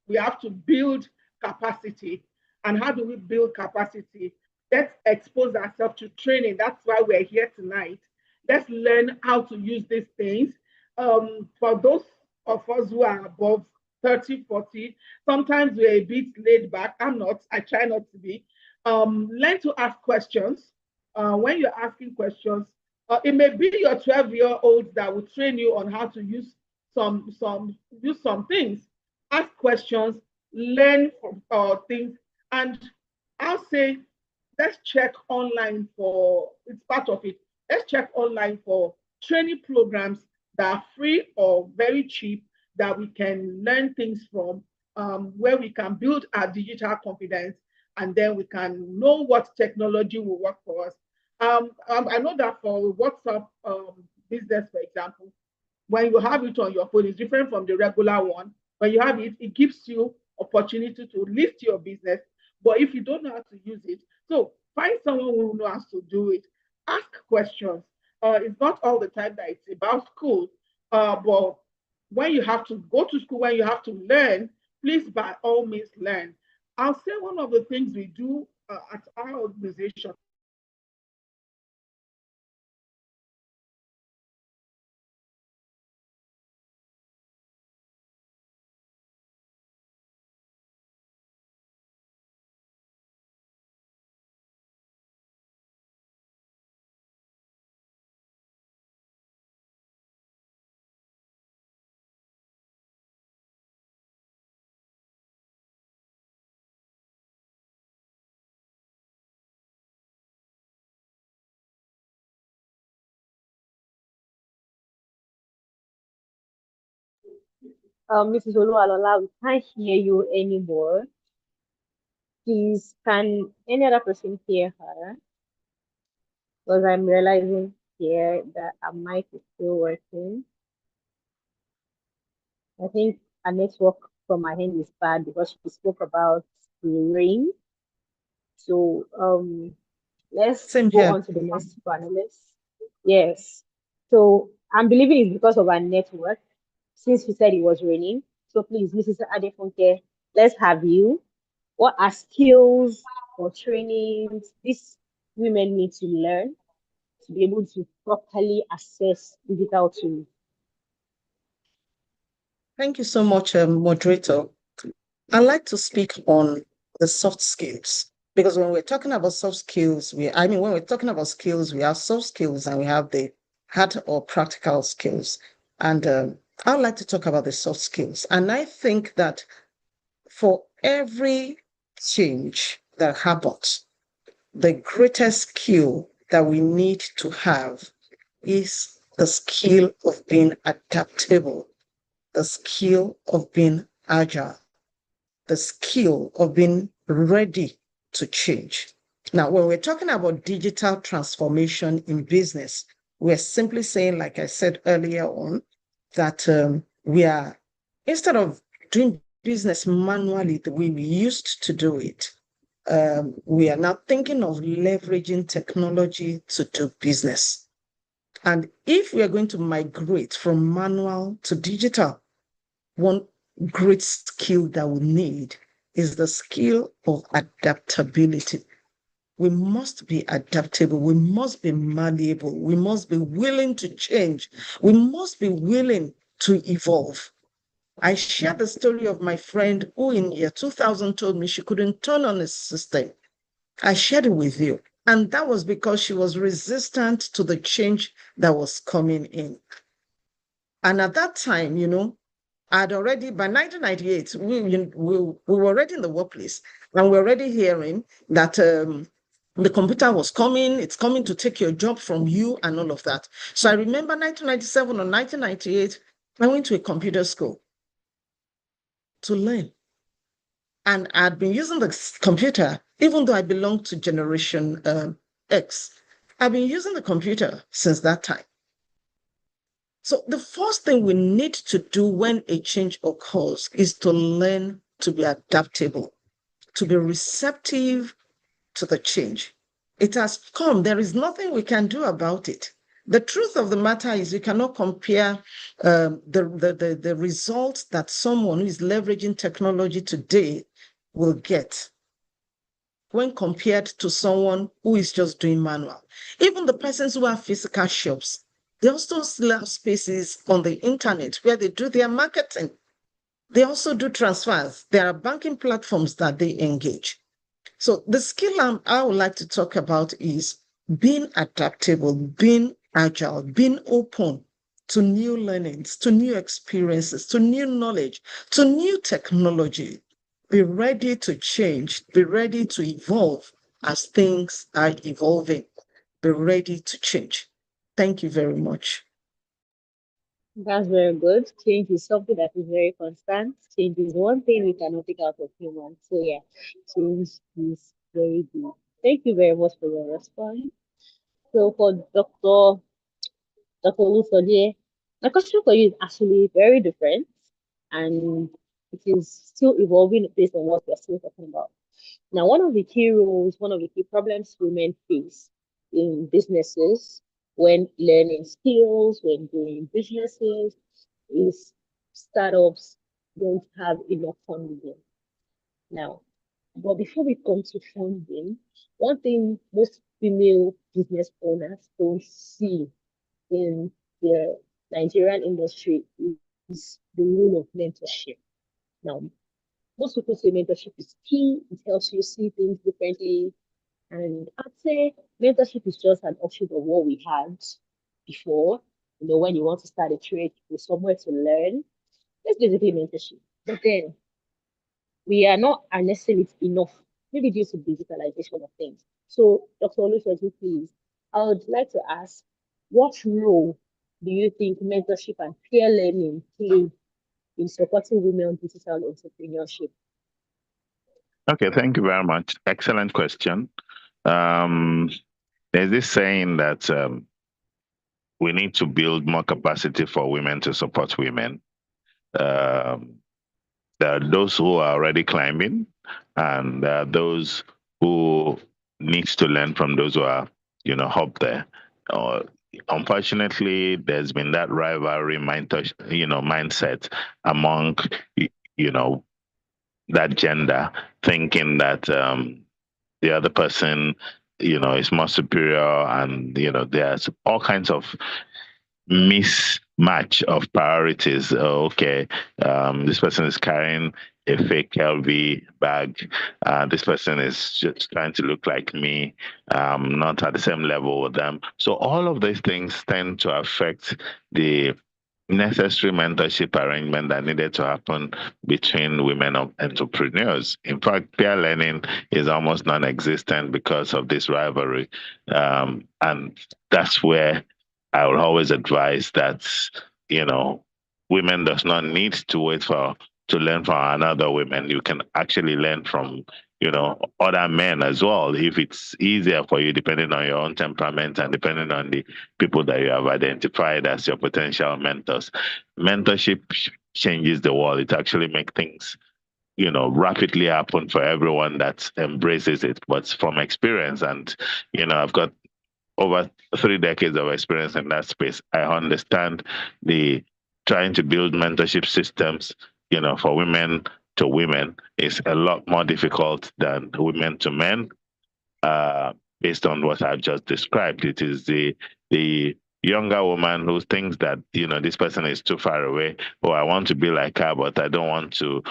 we have to build capacity. And how do we build capacity? Let's expose ourselves to training. That's why we're here tonight. Let's learn how to use these things. For those of us who are above 30, 40, sometimes we're a bit laid back. I'm not, I try not to be. Learn to ask questions when you're asking questions. It may be your 12-year-old that will train you on how to use some things. Ask questions, learn from things, and I'll say let's check online for it's part of it. Let's check online for training programs that are free or very cheap that we can learn things from, where we can build our digital confidence and then we can know what technology will work for us. I know that for WhatsApp business, for example, when you have it on your phone, it's different from the regular one. When you have it, it gives you opportunity to list your business. But if you don't know how to use it, so find someone who knows how to do it. Ask questions. It's not all the time that it's about school, but when you have to go to school, when you have to learn, please by all means learn. I'll say one of the things we do at our organization Mrs. Oluwalola, we can't hear you anymore. Please, can any other person hear her? Because I'm realizing here that our mic is still working. I think our network from my end is bad because she spoke about the rain. So let's Same go here. on to the next panelist. Yes. So I'm believing it's because of our network, since we said it was raining. So please, Mrs. Adefunke, let's have you. What are skills or trainings these women need to learn to be able to properly access digital tools? Thank you so much, moderator. I'd like to speak on the soft skills because when we're talking about soft skills, when we're talking about skills, we have soft skills and we have the hard or practical skills. And I'd like to talk about the soft skills. And I think that for every change that happens, the greatest skill that we need to have is the skill of being adaptable, the skill of being agile, the skill of being ready to change. Now, when we're talking about digital transformation in business, we're simply saying, like I said earlier on, that we are, instead of doing business manually the way we used to do it, we are now thinking of leveraging technology to do business. And if we are going to migrate from manual to digital, one great skill that we need is the skill of adaptability. We must be adaptable. We must be malleable. We must be willing to change. We must be willing to evolve. I shared the story of my friend who in year 2000 told me she couldn't turn on a system. I shared it with you. And that was because she was resistant to the change that was coming in. And at that time, I'd already, by 1998, we were already in the workplace, and we're already hearing that the computer was coming, it's coming to take your job from you and all of that. So I remember 1997 or 1998, I went to a computer school to learn. And I'd been using the computer, even though I belonged to Generation X. I've been using the computer since that time. So the first thing we need to do when a change occurs is to learn to be adaptable, to be receptive to the change. It has come. There is nothing we can do about it. The truth of the matter is you cannot compare the results that someone who is leveraging technology today will get when compared to someone who is just doing manual. Even the persons who have physical shops, they also still have spaces on the internet where they do their marketing. They also do transfers. There are banking platforms that they engage. So the skill I would like to talk about is being adaptable, being agile, being open to new learnings, to new experiences, to new knowledge, to new technology. Be ready to change, be ready to evolve as things are evolving. Be ready to change. Thank you very much. That's very good. Change is something that is very constant. Change is one thing we cannot take out of humans. So yeah, change is very good. Thank you very much for your response. So for Dr. Olusoje, my question for you is actually very different, and it is still evolving based on what we're still talking about. Now, one of the key roles, one of the key problems women face in businesses when learning skills, when doing businesses, is startups don't have enough funding. Now, but before we come to funding, one thing most female business owners don't see in the Nigerian industry is the role of mentorship. Now, most people say mentorship is key, it helps you see things differently. And I'd say mentorship is just an offshoot of what we had before. When you want to start a trade with somewhere to learn, that's basically mentorship. But then we are not harnessing it enough, maybe due to digitalization of things. So, Dr. Olusoji, please, I would like to ask, what role do you think mentorship and peer learning play in supporting women on digital entrepreneurship? Okay, thank you very much. Excellent question. There's this saying that we need to build more capacity for women to support women. There are those who are already climbing, and there are those who needs to learn from those who are, up there. Unfortunately, there's been that rivalry mindset among, that gender, thinking that the other person, is more superior, and there's all kinds of mismatch of priorities. Okay, this person is carrying a fake LV bag. This person is just trying to look like me, not at the same level with them. So all of these things tend to affect the necessary mentorship arrangement that needed to happen between women entrepreneurs. In fact, peer learning is almost non-existent because of this rivalry. And that's where I would always advise that, women does not need to wait to learn from another women. You can actually learn from, other men as well, if it's easier for you, depending on your own temperament and depending on the people that you have identified as your potential mentors. Mentorship changes the world. It actually makes things, rapidly happen for everyone that embraces it. But from experience, and, I've got over 3 decades of experience in that space, I understand the trying to build mentorship systems, for women to women is a lot more difficult than women to men, based on what I've just described. It is the younger woman who thinks that, this person is too far away, or I want to be like her, but I don't want to,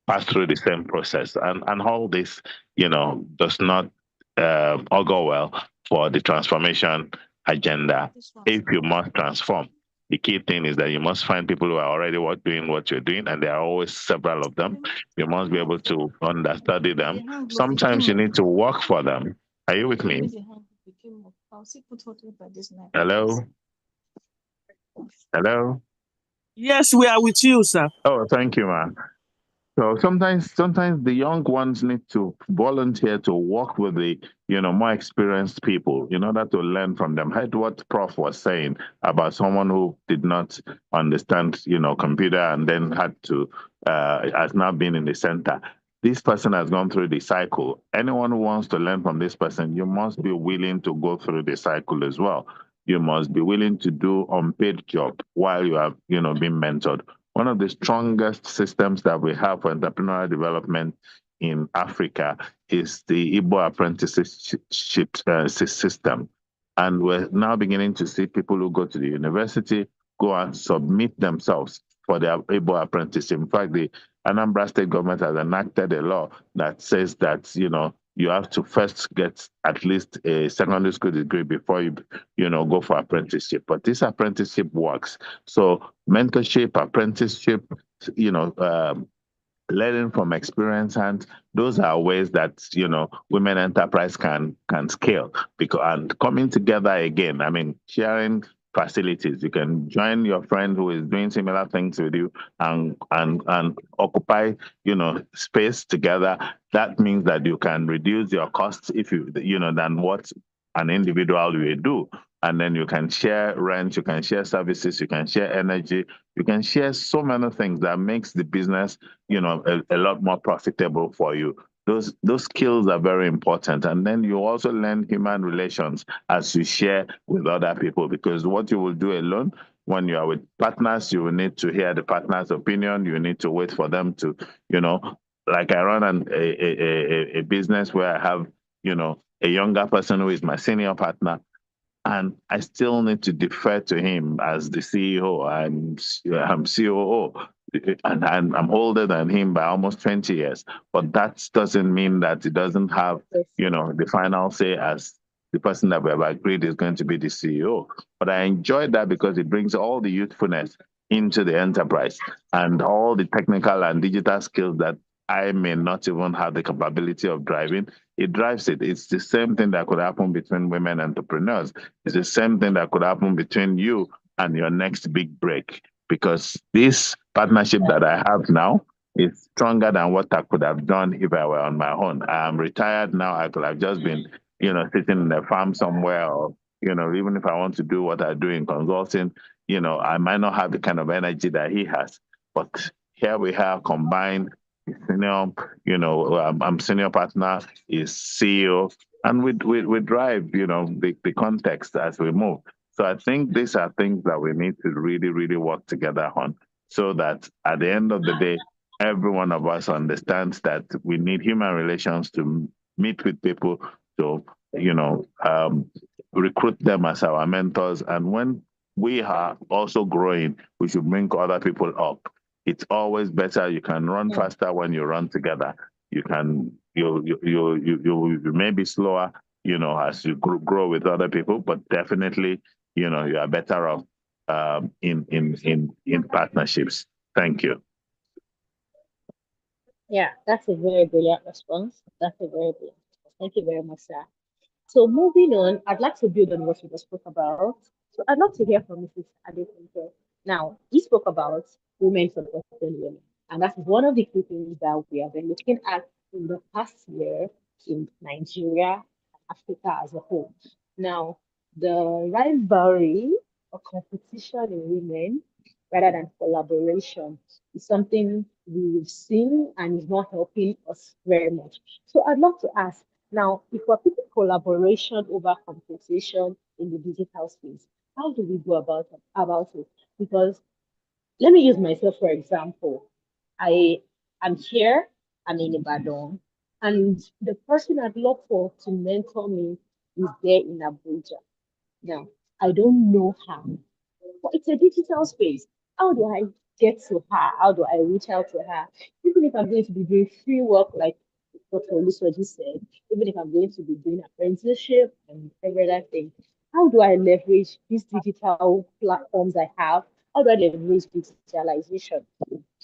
pass through the same process. And all this, does not augur well for the transformation agenda if you must transform. The key thing is that you must find people who are already doing what you're doing, and there are always several of them. You must be able to understudy them. Sometimes you need to work for them. Are you with me? Hello? Hello? Yes, we are with you, sir. Oh, thank you, man. So sometimes the young ones need to volunteer to work with the, more experienced people in order to learn from them. I heard what Prof was saying about someone who did not understand, computer and then has now been in the center. This person has gone through the cycle. Anyone who wants to learn from this person, you must be willing to go through the cycle as well. You must be willing to do unpaid job while you are, being mentored. One of the strongest systems that we have for entrepreneurial development in Africa is the Igbo apprenticeship system. And we're now beginning to see people who go to the university go and submit themselves for their Igbo apprenticeship. In fact, the Anambra State government has enacted a law that says that, you have to first get at least a secondary school degree before you go for apprenticeship. But this apprenticeship works. So mentorship, apprenticeship, learning from experience, and those are ways that women enterprise can scale. And coming together again, sharing facilities. You can join your friend who is doing similar things with you and occupy, space together. That means that you can reduce your costs than what an individual will do. And then you can share rent, you can share services, you can share energy, you can share so many things that makes the business, a lot more profitable for you. Those skills are very important. And then you also learn human relations as you share with other people, because what you will do alone, when you are with partners, you will need to hear the partner's opinion. You need to wait for them to, like I run a business where I have, a younger person who is my senior partner, and I still need to defer to him as the CEO. I'm COO, and I'm older than him by almost 20 years. But that doesn't mean that he doesn't have, the final say as the person that we have agreed is going to be the CEO. But I enjoy that because it brings all the youthfulness into the enterprise and all the technical and digital skills that I may not even have the capability of driving. It drives it. It's the same thing that could happen between women entrepreneurs. It's the same thing that could happen between you and your next big break. Because this partnership that I have now is stronger than what I could have done if I were on my own. I'm retired now. I could have just been, sitting in a farm somewhere, or, even if I want to do what I do in consulting, I might not have the kind of energy that he has. But here we have combined senior, I'm senior partner, is CEO, and we drive, the context as we move. So I think these are things that we need to really, really work together on, so that at the end of the day, every one of us understands that we need human relations to meet with people, to, recruit them as our mentors. And when we are also growing, we should bring other people up. It's always better. You can run faster when you run together. You may be slower, as you grow with other people, but definitely, you are better off in partnerships. Thank you. Yeah, that's a very brilliant response. That's a very brilliant response. Thank you very much, sir. So moving on, I'd like to build on what you just spoke about. So I'd love to hear from Mrs. Adekunle. Now, you spoke about women supporting women, and that's one of the key things that we have been looking at in the past year in Nigeria and Africa as a whole. Now, the rivalry or competition in women rather than collaboration is something we've seen and is not helping us very much. So I'd love to ask now, if we're putting collaboration over competition in the digital space, how do we go about it? Because let me use myself for example. I am here, I'm in Ibadan, and the person I'd love for to mentor me is there in Abuja. Now, I don't know how, but it's a digital space. How do I get to her? How do I reach out to her? Even if I'm going to be doing free work like Dr. Olusoji said, even if I'm going to be doing apprenticeship and every other thing, how do I leverage these digital platforms I have? How do I leverage digitalization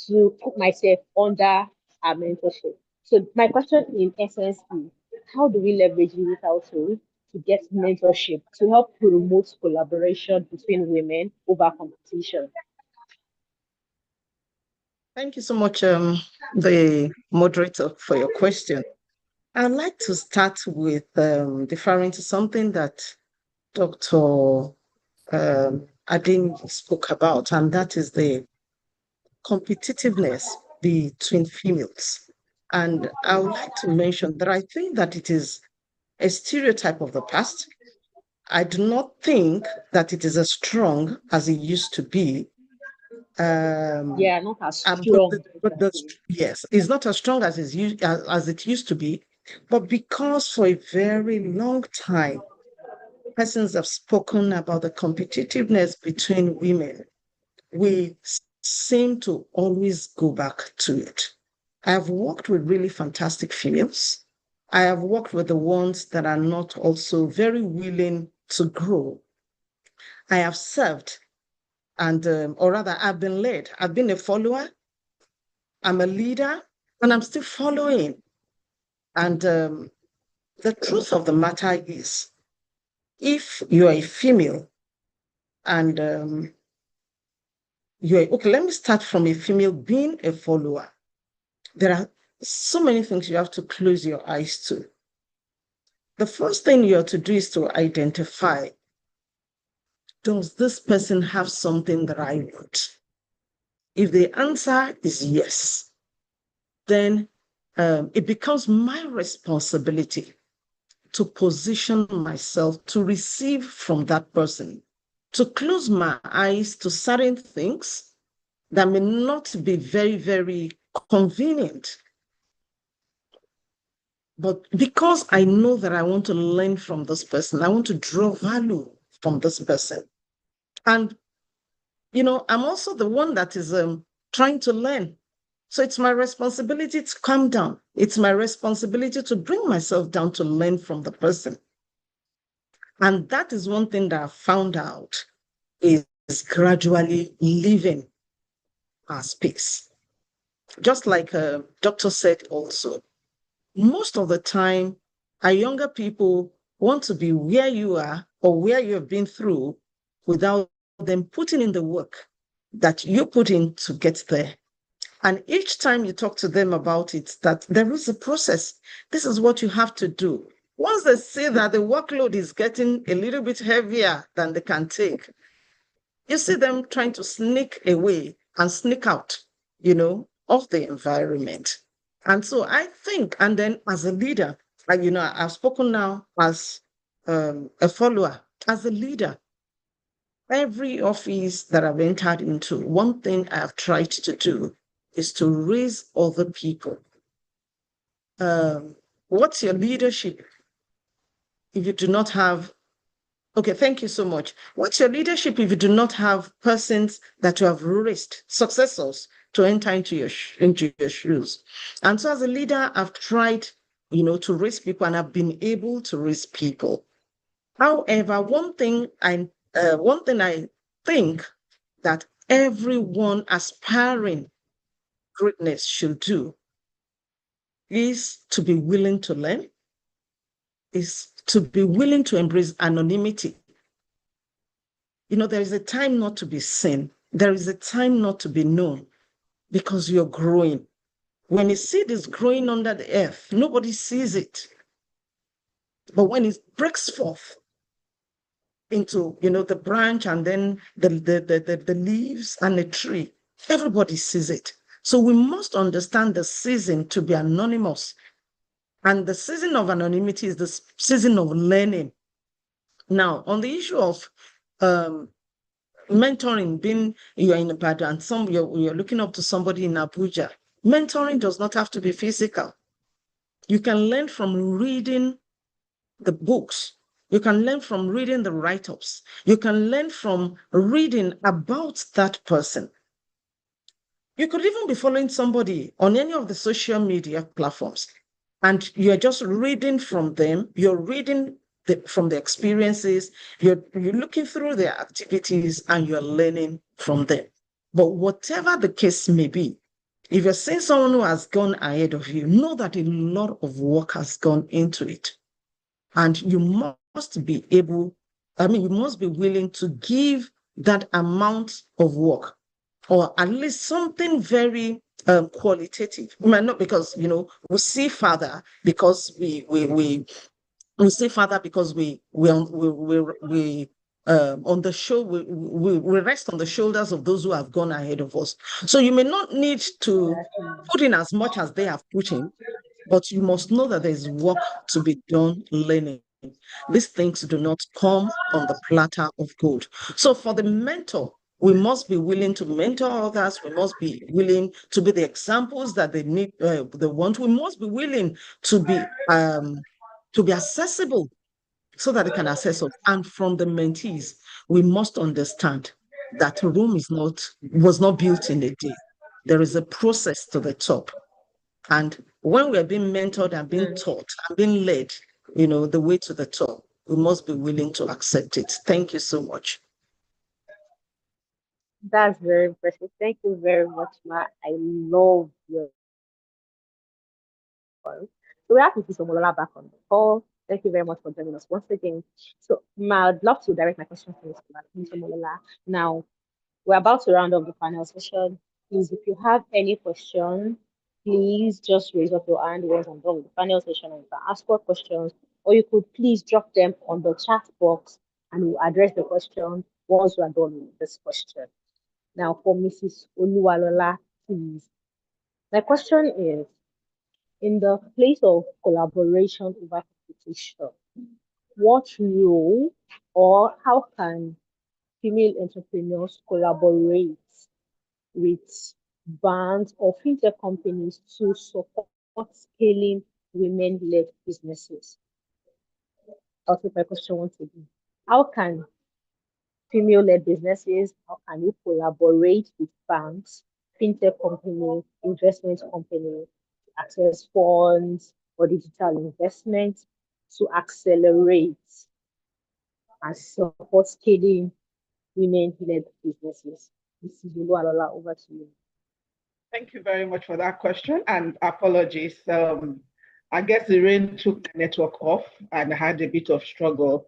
to put myself under a mentorship? So my question in essence is, how do we leverage digital tools to get mentorship to help promote collaboration between women over competition? Thank you so much, the moderator, for your question. I'd like to start with deferring to something that Dr. Adin spoke about, and that is the competitiveness between females. And I would like to mention that I think that it is a stereotype of the past. I do not think that it is as strong as it used to be. Yeah, not as but strong. yes, it's not as strong as it used to be, but because for a very long time, persons have spoken about the competitiveness between women, we seem to always go back to it. I have worked with really fantastic females. I have worked with the ones that are not also very willing to grow. I have served and, or rather, I've been led. I've been a follower. I'm a leader, and I'm still following. And the truth of the matter is, if you are a female and okay, let me start from a female being a follower. There are so many things you have to close your eyes to. The first thing you have to do is to identify, does this person have something that I want? If the answer is yes, then it becomes my responsibility to position myself to receive from that person, to close my eyes to certain things that may not be very, very convenient. But because I know that I want to learn from this person, I want to draw value from this person. And, I'm also the one that is trying to learn. So it's my responsibility to calm down. It's my responsibility to bring myself down to learn from the person. And that is one thing that I found out is gradually leaving our space. Just like a doctor said also, most of the time, our younger people want to be where you are or where you have been through without them putting in the work that you put in to get there. And each time you talk to them about it, that there is a process. This is what you have to do. Once they see that the workload is getting a little bit heavier than they can take, you see them trying to sneak away and sneak out, of the environment. And so I think, and then as a leader, I've spoken now as a follower, as a leader. Every office that I've entered into, one thing I have tried to do is to raise other people. What's your leadership if you do not have? Okay, thank you so much. What's your leadership if you do not have persons that you have raised, successors, to enter into your shoes? And so as a leader, I've tried, to raise people, and I've been able to raise people. However, one thing I think that everyone aspiring greatness should do is to be willing to learn, is to be willing to embrace anonymity. There is a time not to be seen. There is a time not to be known because you're growing. When a seed is growing under the earth, nobody sees it. But when it breaks forth into, the branch and then the leaves and the tree, everybody sees it. So we must understand the season to be anonymous. And the season of anonymity is the season of learning. Now, on the issue of mentoring, being you're in Ibadan, you're looking up to somebody in Abuja. Mentoring does not have to be physical. You can learn from reading the books. You can learn from reading the write-ups. You can learn from reading about that person. You could even be following somebody on any of the social media platforms and you're just reading from them, you're reading from the experiences, you're looking through their activities and you're learning from them. But whatever the case may be, if you're seeing someone who has gone ahead of you, know that a lot of work has gone into it. And you must be able, you must be willing to give that amount of work, or at least something very qualitative. It might not, because we see father because we see father because we on the show we rest on the shoulders of those who have gone ahead of us. So you may not need to put in as much as they have put in, but you must know that there's work to be done learning. These things do not come on the platter of gold. So for the mentor, we must be willing to mentor others. We must be willing to be the examples that they need, they want. We must be willing to be accessible so that they can access us. And from the mentees, we must understand that Rome was not built in a day. There is a process to the top. And when we're being mentored and being taught and being led, the way to the top, we must be willing to accept it. Thank you so much. That's very impressive. Thank you very much, Ma. I love your call. So we have Mrs. Omolola back on the call. Thank you very much for joining us once again. So, Ma, I'd love to direct my question to Ms. Omolola. Now, we're about to round up the panel session. Please, if you have any question, please just raise up your hand once I'm done with the panel session and you can ask your questions, or you could please drop them on the chat box and we'll address the question once we are done with this question. Now, for Mrs. Oluwalola, please. My question is, in the place of collaboration over competition, what role or how can female entrepreneurs collaborate with banks or fintech companies to support scaling women-led businesses? I'll take my question once again. How can female-led businesses, how can we collaborate with banks, fintech companies, investment companies, access funds or digital investment to accelerate and support scaling women-led businesses? This is Oluwalola, over to you. Thank you very much for that question, and apologies. I guess the rain took the network off and I had a bit of struggle.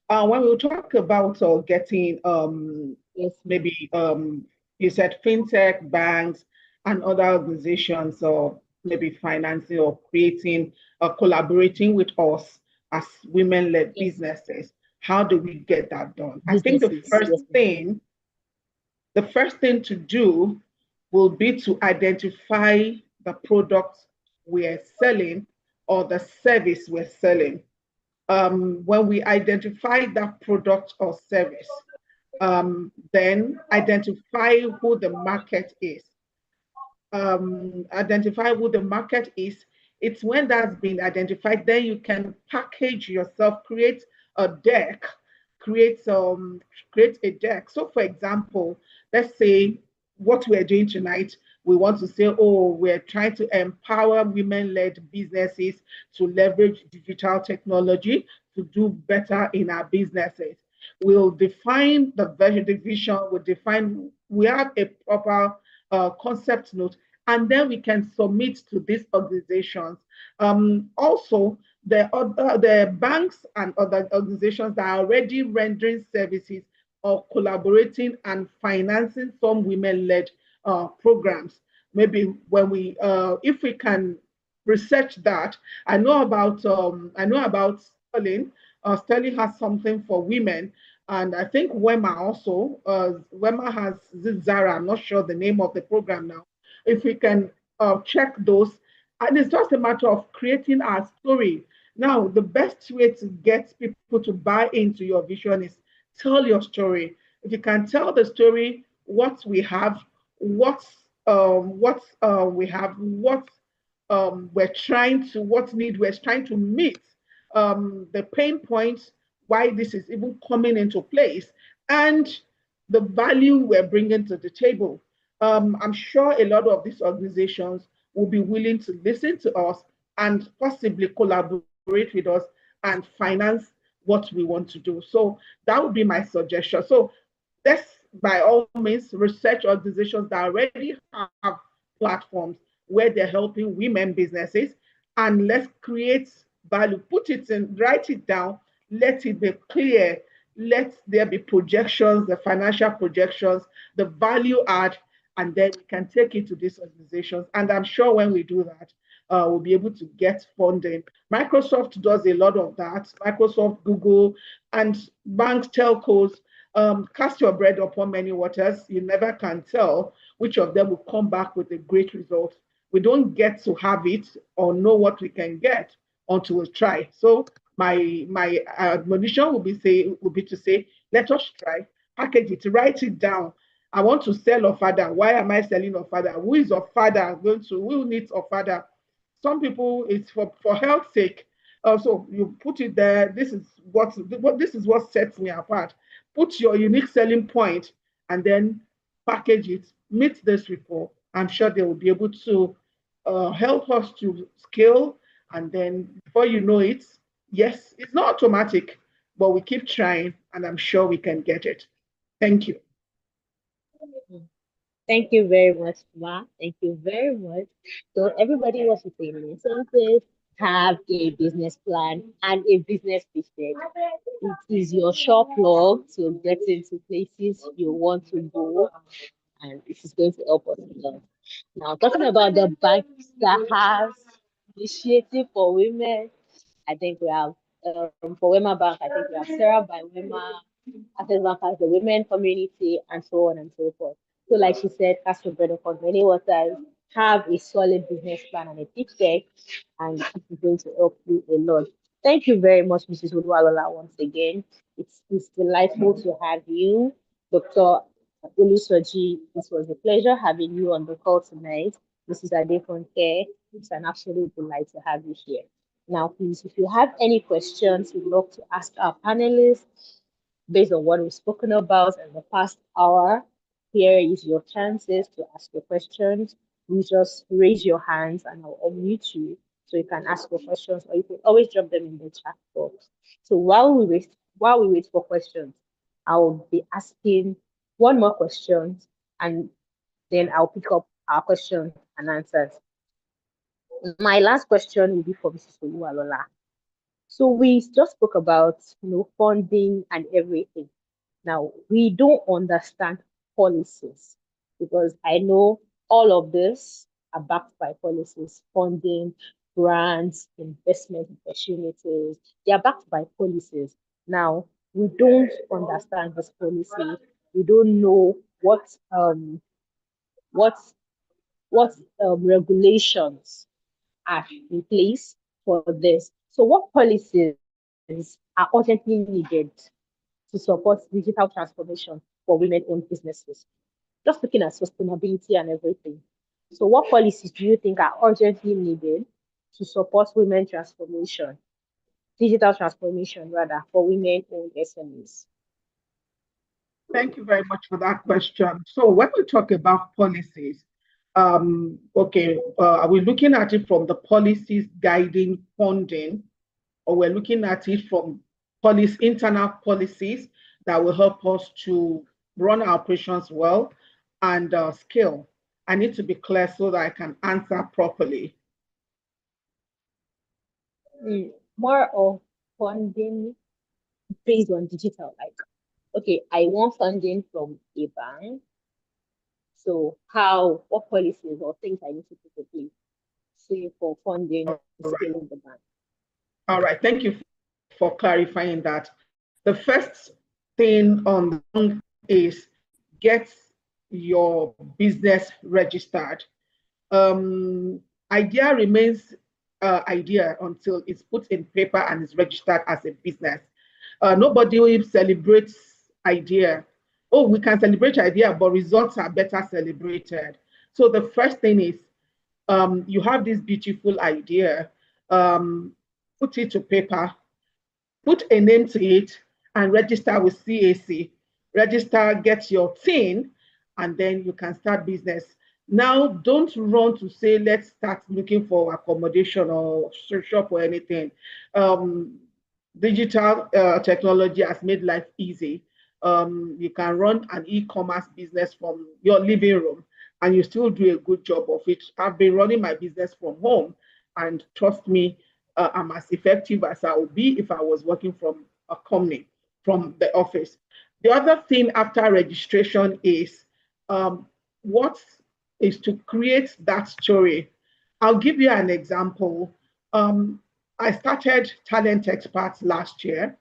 When we talk about getting maybe you said fintech, banks, and other organizations, or maybe financing or creating or collaborating with us as women-led businesses. How do we get that done? I think the first thing to do will be to identify the product we're selling or the service we're selling. When we identify that product or service, then identify who the market is. Identify who the market is. It's when that's been identified, then you can package yourself, create a deck, create a deck. So for example, let's say what we're doing tonight, we want to say, oh, we're trying to empower women-led businesses to leverage digital technology to do better in our businesses. We'll define the vision, we have a proper concept note, and then we can submit to these organizations. Also, the banks and other organizations that are already rendering services or collaborating and financing some women-led programs. Maybe when if we can research that, I know about Sterling. Sterling has something for women, and I think Wema also. Wema has Zara. I'm not sure the name of the program now. If we can check those, and it's just a matter of creating our story. Now, the best way to get people to buy into your vision is tell your story. If you can tell the story, what we have, what need we're trying to meet, the pain points, why this is even coming into place, and the value we're bringing to the table. I'm sure a lot of these organizations will be willing to listen to us and possibly collaborate with us and finance what we want to do. So that would be my suggestion. So let's, by all means, research organizations that already have platforms where they're helping women businesses, and let's create value. Put it in, write it down, let it be clear, let there be projections, the financial projections, the value add, and then we can take it to these organizations. And I'm sure when we do that, we'll be able to get funding. Microsoft does a lot of that. Microsoft, Google, and banks, telcos, cast your bread upon many waters. You never can tell which of them will come back with a great result. We don't get to have it or know what we can get until we try. So my admonition will be to say, let us try, package it, write it down. I want to sell Ofada. Why am I selling Ofada? Who is Ofada going to? Who needs Ofada? Some people, it's for health sake. So you put it there. This is what sets me apart. Put your unique selling point and then package it. Meet this report. I'm sure they will be able to help us to scale. And then before you know it, yes, it's not automatic, but we keep trying, and I'm sure we can get it. Thank you. Thank you very much, Ma. Thank you very much. So everybody was saying the same thing. Have a business plan and a business pitch deck. It is your shop log to get into places you want to go, and this is going to help us a lot. Now, talking about the bank that has initiative for women, I think we have for Wema Bank, I think we have Sarah by Wema, Access Bank has the women community, and so on and so forth. So, like she said, cast your bread upon many waters, have a solid business plan and a pitch deck, and this is going to help you a lot. Thank you very much, Mrs. Oluwalola, once again. It's delightful to have you, Dr. Olusoji. It was a pleasure having you on the call tonight. Mrs. Adefunke, it's an absolute delight to have you here. Now, please, if you have any questions you'd love to ask our panelists based on what we've spoken about in the past hour, here is your chances to ask your questions. You just raise your hands and I'll unmute you so you can ask your questions, or you can always drop them in the chat box. So while we wait for questions, I'll be asking one more question, and then I'll pick up our questions and answers. My last question will be for Mrs. Oluwalola. So we just spoke about funding and everything. Now we don't understand policies, because I know all of this are backed by policies, funding, grants, investment opportunities. They are backed by policies. Now we don't understand this policy. We don't know what regulations are in place for this. So what policies are urgently needed to support digital transformation for women-owned businesses? Just looking at sustainability and everything. So what policies do you think are urgently needed to support women transformation, digital transformation rather, for women-owned SMEs? Thank you very much for that question. So when we talk about policies, are we looking at it from the policies guiding funding, or we're looking at it from internal policies that will help us to run our operations well and scale? I need to be clear so that I can answer properly. More of funding based on digital, like, okay, I want funding from a bank. So what policies or things I need to put in place, say, for funding scaling the bank? All right, thank you for clarifying that. The first thing on the is get your business registered. Idea remains idea until it's put in paper and is registered as a business. Nobody will celebrate idea. Oh, we can celebrate idea, but results are better celebrated. So the first thing is, you have this beautiful idea, put it to paper, put a name to it, and register with CAC. Register, get your TIN, and then you can start business. Now, don't run to say, let's start looking for accommodation or shop or anything. Digital technology has made life easy. You can run an e-commerce business from your living room and you still do a good job of it. I've been running my business from home, and trust me, I'm as effective as I would be if I was working from a company, from the office. The other thing after registration is what is to create that story. I'll give you an example. I started Talent Expert last year.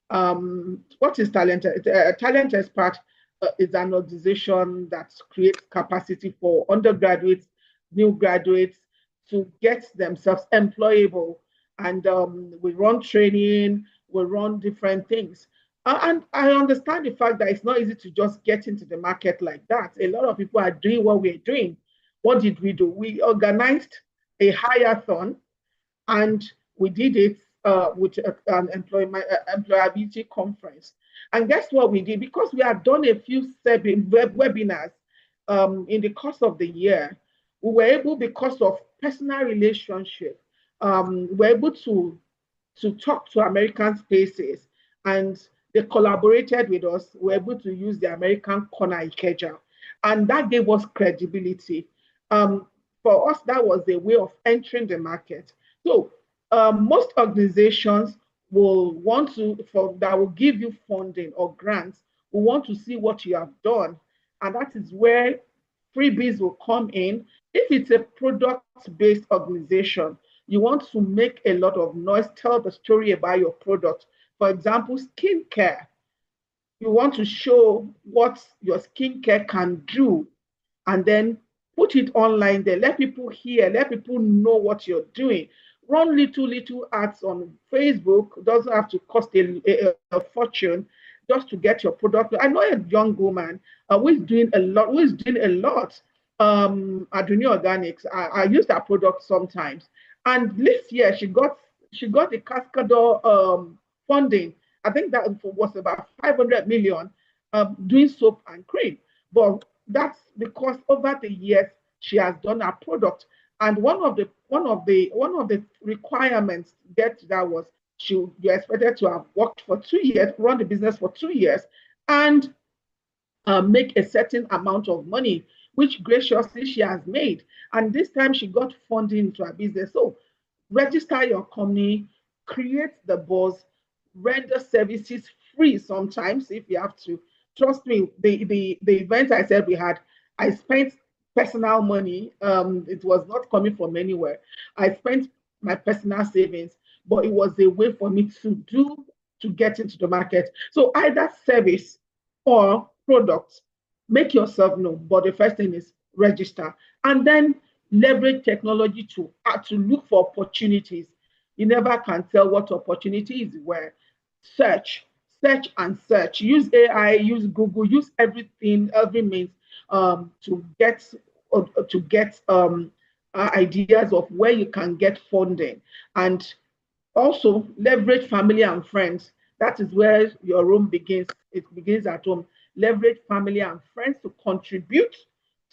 What is Talent? Talent Expert is an organization that creates capacity for undergraduates, new graduates to get themselves employable. And we run training, we run different things. And I understand the fact that it's not easy to just get into the market like that. A lot of people are doing what we're doing. What did we do? We organized a hackathon, and we did it with an employability conference. And guess what we did? Because we had done a few webinars in the course of the year, we were able, because of personal relationship, we were able to talk to American Spaces, and they collaborated with us. We were able to use the American Corner Ikeja, and that gave us credibility. For us, that was a way of entering the market. So most organizations will want to, for that will give you funding or grants, will want to see what you have done. And that is where freebies will come in. If it's a product-based organization, you want to make a lot of noise, tell the story about your product. For example, skincare. You want to show what your skincare can do, and then put it online there. Let people hear, let people know what you're doing. Run little ads on Facebook. It doesn't have to cost a fortune just to get your product. I know a young woman who is doing a lot, Aduni Organics. I use that product sometimes. And this year she got the Cascador funding. I think that was about 500 million doing soap and cream. But that's because over the years she has done her product. And one of the requirements to get that was you expected to have worked for 2 years, run the business for 2 years, and make a certain amount of money, which graciously she has made. And this time she got funding into her business. So register your company, create the buzz, render services free sometimes if you have to. Trust me, the event I said we had, I spent personal money. It was not coming from anywhere. I spent my personal savings, but it was a way for me to get into the market. So either service or product, make yourself known. But the first thing is register, and then leverage technology to look for opportunities. You never can tell what opportunity is where. Search, search and search. Use AI, use Google, use everything, every means to get ideas of where you can get funding, and also leverage family and friends. That is where your room begins. It begins at home. Leverage family and friends to contribute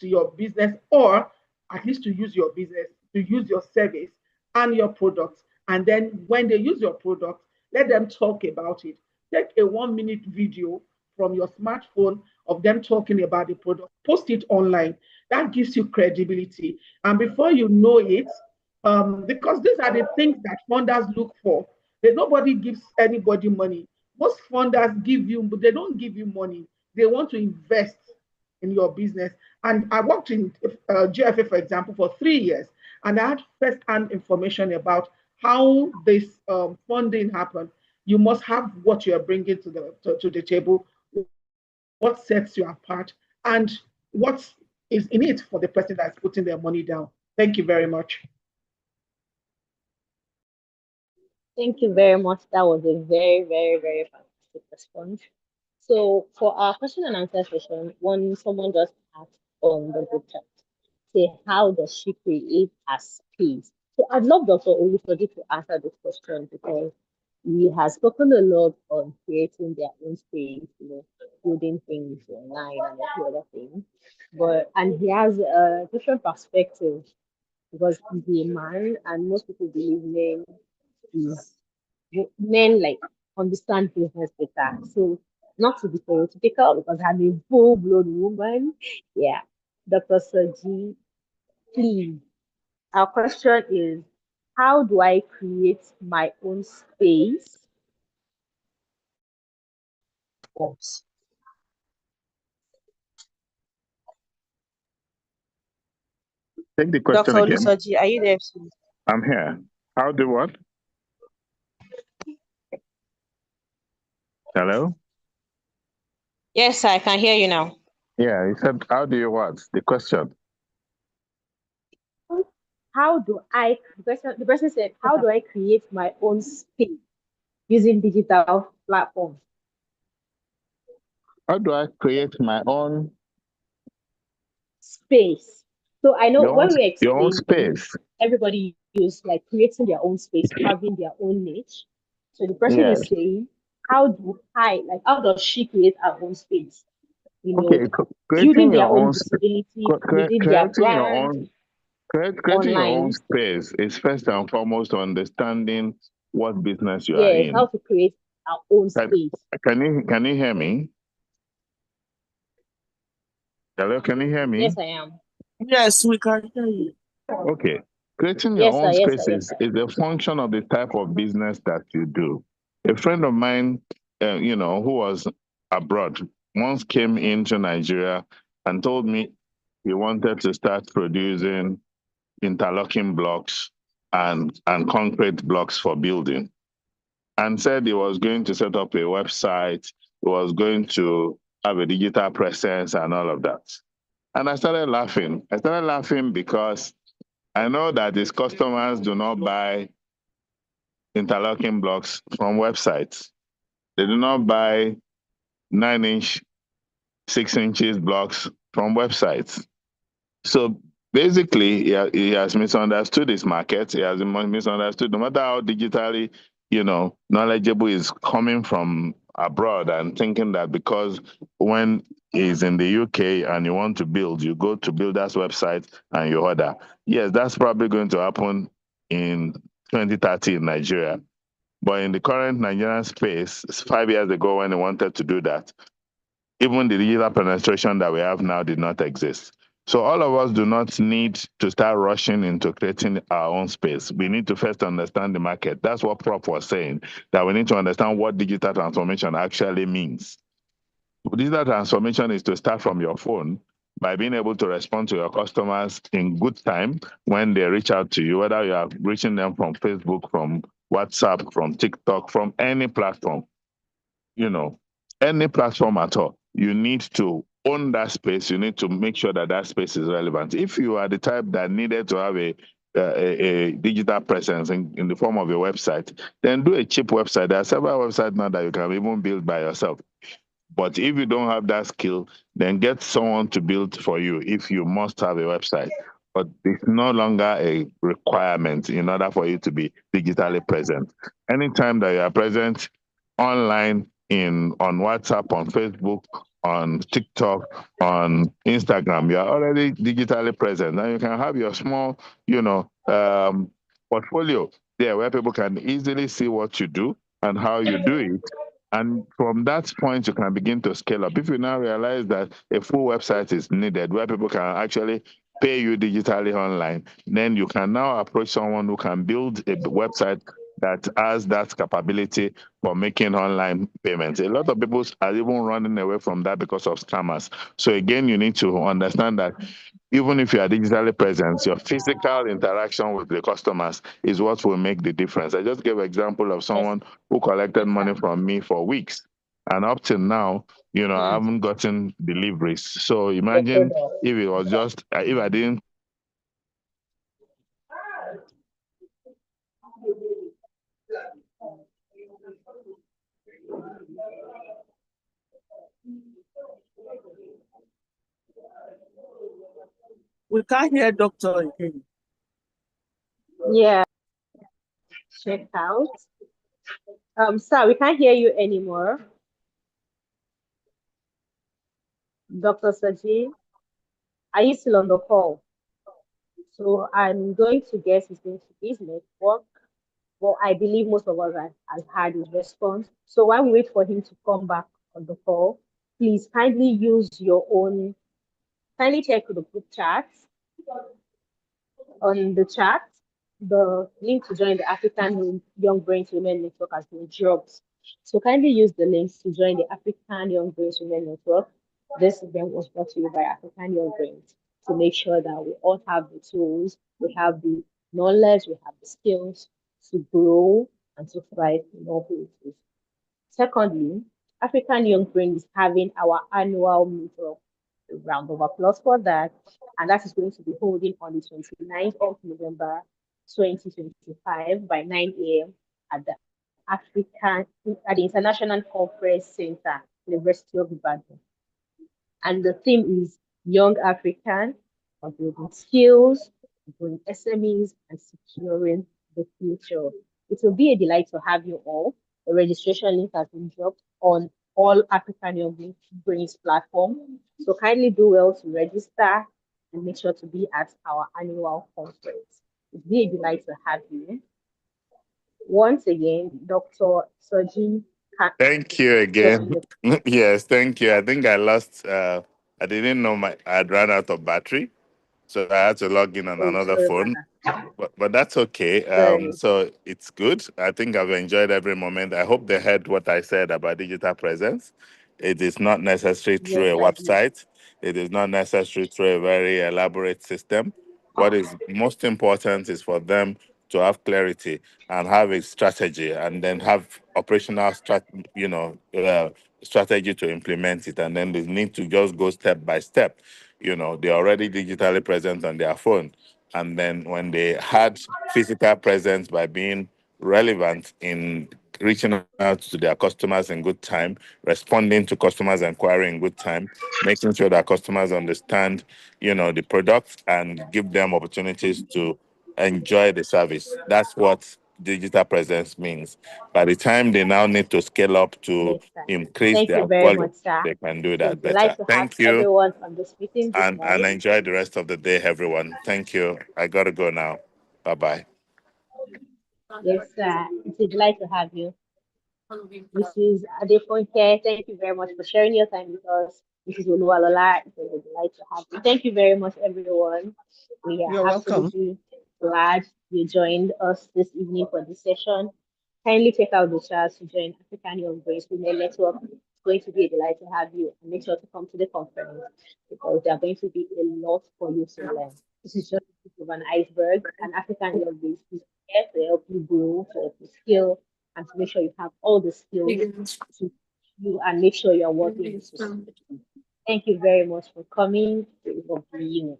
to your business, or at least to use your business, to use your service and your products. And then when they use your product, let them talk about it. Take a 1 minute video from your smartphone of them talking about the product, post it online. That gives you credibility. And before you know it, because these are the things that funders look for. Nobody gives anybody money. Most funders give you, but they don't give you money. They want to invest in your business. And I worked in GFA, for example, for 3 years, and I had first-hand information about how this funding happened. You must have what you're bringing to the table, what sets you apart, and what is in it for the person that's putting their money down. Thank you very much. Thank you very much. That was a very, very, very fantastic response. So for our question and answer session, someone just asked on the group chat, say, how does she create her space? So I'd love Dr. Olusoji to answer this question, because he has spoken a lot on creating their own space, building things online and a few other things. And he has a different perspective because he's a man, and most people believe is men like understand business better. So not to be stereotypical because I'm a full-blown woman. Yeah. Dr. Soji, please. Our question is, how do I create my own space? Oops. Take the question Dr. again. Olusoji, are you there, please? I'm here. How do what? Hello? Yes, I can hear you now. Yeah, he said, how do you what? The question. The person said, how do I create my own space using digital platforms? How do I create my own Space. So I know when we your own explain, space? everybody use like creating their own space, having their own niche. So the person Yes. is saying, how does she create her own space? Okay, Building creating their your own own visibility within their brand creating your own online. space is first and foremost understanding what business you are Yes, in. how to create our own space. Can you hear me? Hello, can you hear me? Yes, I am. Yes, we can hear you. Okay. Creating your Yes, own sir. space is a function of the type of business that you do. A friend of mine, who was abroad, once came into Nigeria and told me he wanted to start producing interlocking blocks and concrete blocks for building, and said he was going to set up a website, he was going to have a digital presence and all of that. And I started laughing. I started laughing because I know that his customers do not buy interlocking blocks from websites. They do not buy 9-inch, 6 inches blocks from websites. So basically, he has misunderstood his market. He has misunderstood, no matter how digitally, knowledgeable is coming from abroad and thinking that because when he's in the UK and you want to build, you go to builder's website and you order. Yes, that's probably going to happen in 2030 in Nigeria. But in the current Nigerian space, 5 years ago when they wanted to do that, even the digital penetration that we have now did not exist. So all of us do not need to start rushing into creating our own space. We need to first understand the market. That's what Prof was saying, that we need to understand what digital transformation actually means. Digital transformation is to start from your phone by being able to respond to your customers in good time when they reach out to you, whether you are reaching them from Facebook, from WhatsApp, from TikTok, from any platform, any platform at all. You need to own that space. You need to make sure that that space is relevant. If you are the type that needed to have a digital presence in the form of a website, then do a cheap website. There are several websites now that you can even build by yourself. But if you don't have that skill, then get someone to build for you if you must have a website. But it's no longer a requirement in order for you to be digitally present. Anytime that you are present online, on WhatsApp, on Facebook, on TikTok, on Instagram, you are already digitally present. Now you can have your small, portfolio there where people can easily see what you do and how you do it. And from that point, you can begin to scale up. If you now realize that a full website is needed where people can actually pay you digitally online, then you can now approach someone who can build a website that has that capability for making online payments. A lot of people are even running away from that because of scammers. So again, you need to understand that even if you are digitally present, your physical interaction with the customers is what will make the difference. I just gave an example of someone who collected money from me for weeks. And up till now, I haven't gotten deliveries. So imagine if it was just, if I didn't. We can't hear Doctor again. Yeah. Check out. Sir, we can't hear you anymore. Dr. Saji, are you still on the call? So I'm going to guess it's going to be his network. Well, I believe most of us has had his response. So while we wait for him to come back on the call, please kindly kindly check the group chat. On the chat, the link to join the African Young Brains Women Network has been dropped. So kindly use the links to join the African Young Brains Women Network. This event was brought to you by African Young Brains to make sure that we all have the tools, we have the knowledge, we have the skills to grow and to thrive in all places. Secondly, African Young Brain is having our annual meetup. A round of applause for that. And that is going to be holding on the 29th of November 2025 by 9 a.m. at the International Conference Center, University of Ibadan. And the theme is Young African, building skills, growing SMEs, and securing the future. It will be a delight to have you all. The registration link has been dropped on all African Young Brains platform. So kindly do well to register and make sure to be at our annual conference. It will be a delight to have you. Once again, Dr. Soji. Thank you again. Yes, thank you. I think I lost, I didn't know I'd run out of battery. So I had to log in on another phone. But that's okay. So it's good. I think I've enjoyed every moment. I hope they heard what I said about digital presence. It is not necessary through a website. It is not necessary through a very elaborate system. What is most important is for them to have clarity and have a strategy, and then have operational strategy to implement it. And then they need to just go step by step. They're already digitally present on their phone. And then when they had physical presence by being relevant in reaching out to their customers in good time, responding to customers' inquiry in good time, making sure that customers understand, the product and give them opportunities to enjoy the service. That's what digital presence means. By the time they now need to scale up to increase their volume, they can do that better. Thank you. Everyone on this meeting and enjoy the rest of the day, everyone. Thank you. I gotta go now. Bye-bye. Yes, sir. It's a delight to have you. Mrs. Adefonke, thank you very much for sharing your time with us. Mrs. Oluwalola, it was a delight to have you. Thank you very much, everyone. We are absolutely glad you joined us this evening for this session. Kindly check out the chance to join African Young Brains Women Network. It's going to be a delight to have you, and make sure to come to the conference because there are going to be a lot for you to learn. This is just the tip of an iceberg, and African Young Brains is here to help you grow, to help you scale, and to make sure you have all the skills to you and make sure you're working in society. Thank you very much for coming to you.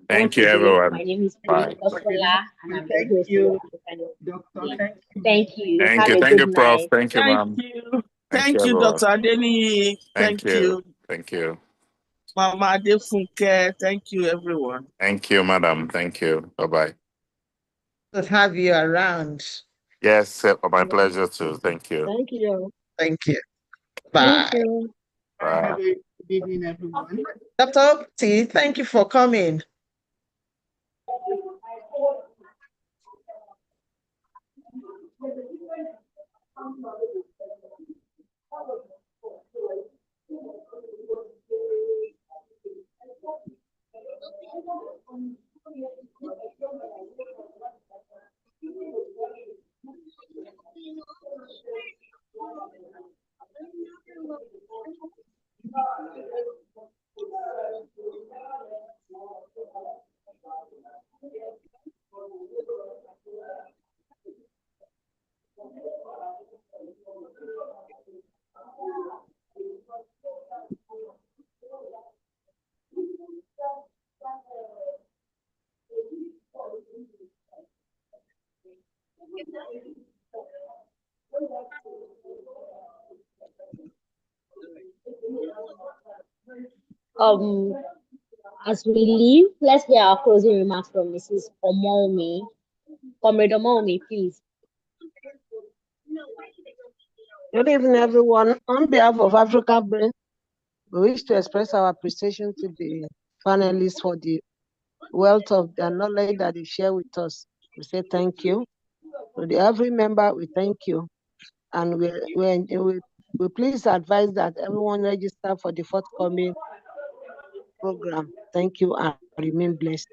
Thank you, everyone. My name is Fola, and I'm the host of African. Thank you. Thank you. Thank you, Prof. Thank you, ma'am. Thank you, Dr. Adeni. Thank you. Thank you. Mama Adefunke. Thank you, everyone. Thank you, madam. Thank you. Bye-bye. To have you around. Yes, my pleasure too. Thank you. Thank you. Thank you. Bye. Thank you. Have a good evening, everyone. Dr. T, thank you for coming. As we leave, let's hear our closing remarks from Mrs. Omomi. Comrade Omomi, please. Good evening, everyone. On behalf of Africa Brain, We wish to express our appreciation to the panelists for the wealth of their knowledge that they share with us. We say thank you. To every member, we thank you. And we please advise that everyone register for the forthcoming program. Thank you and remain blessed.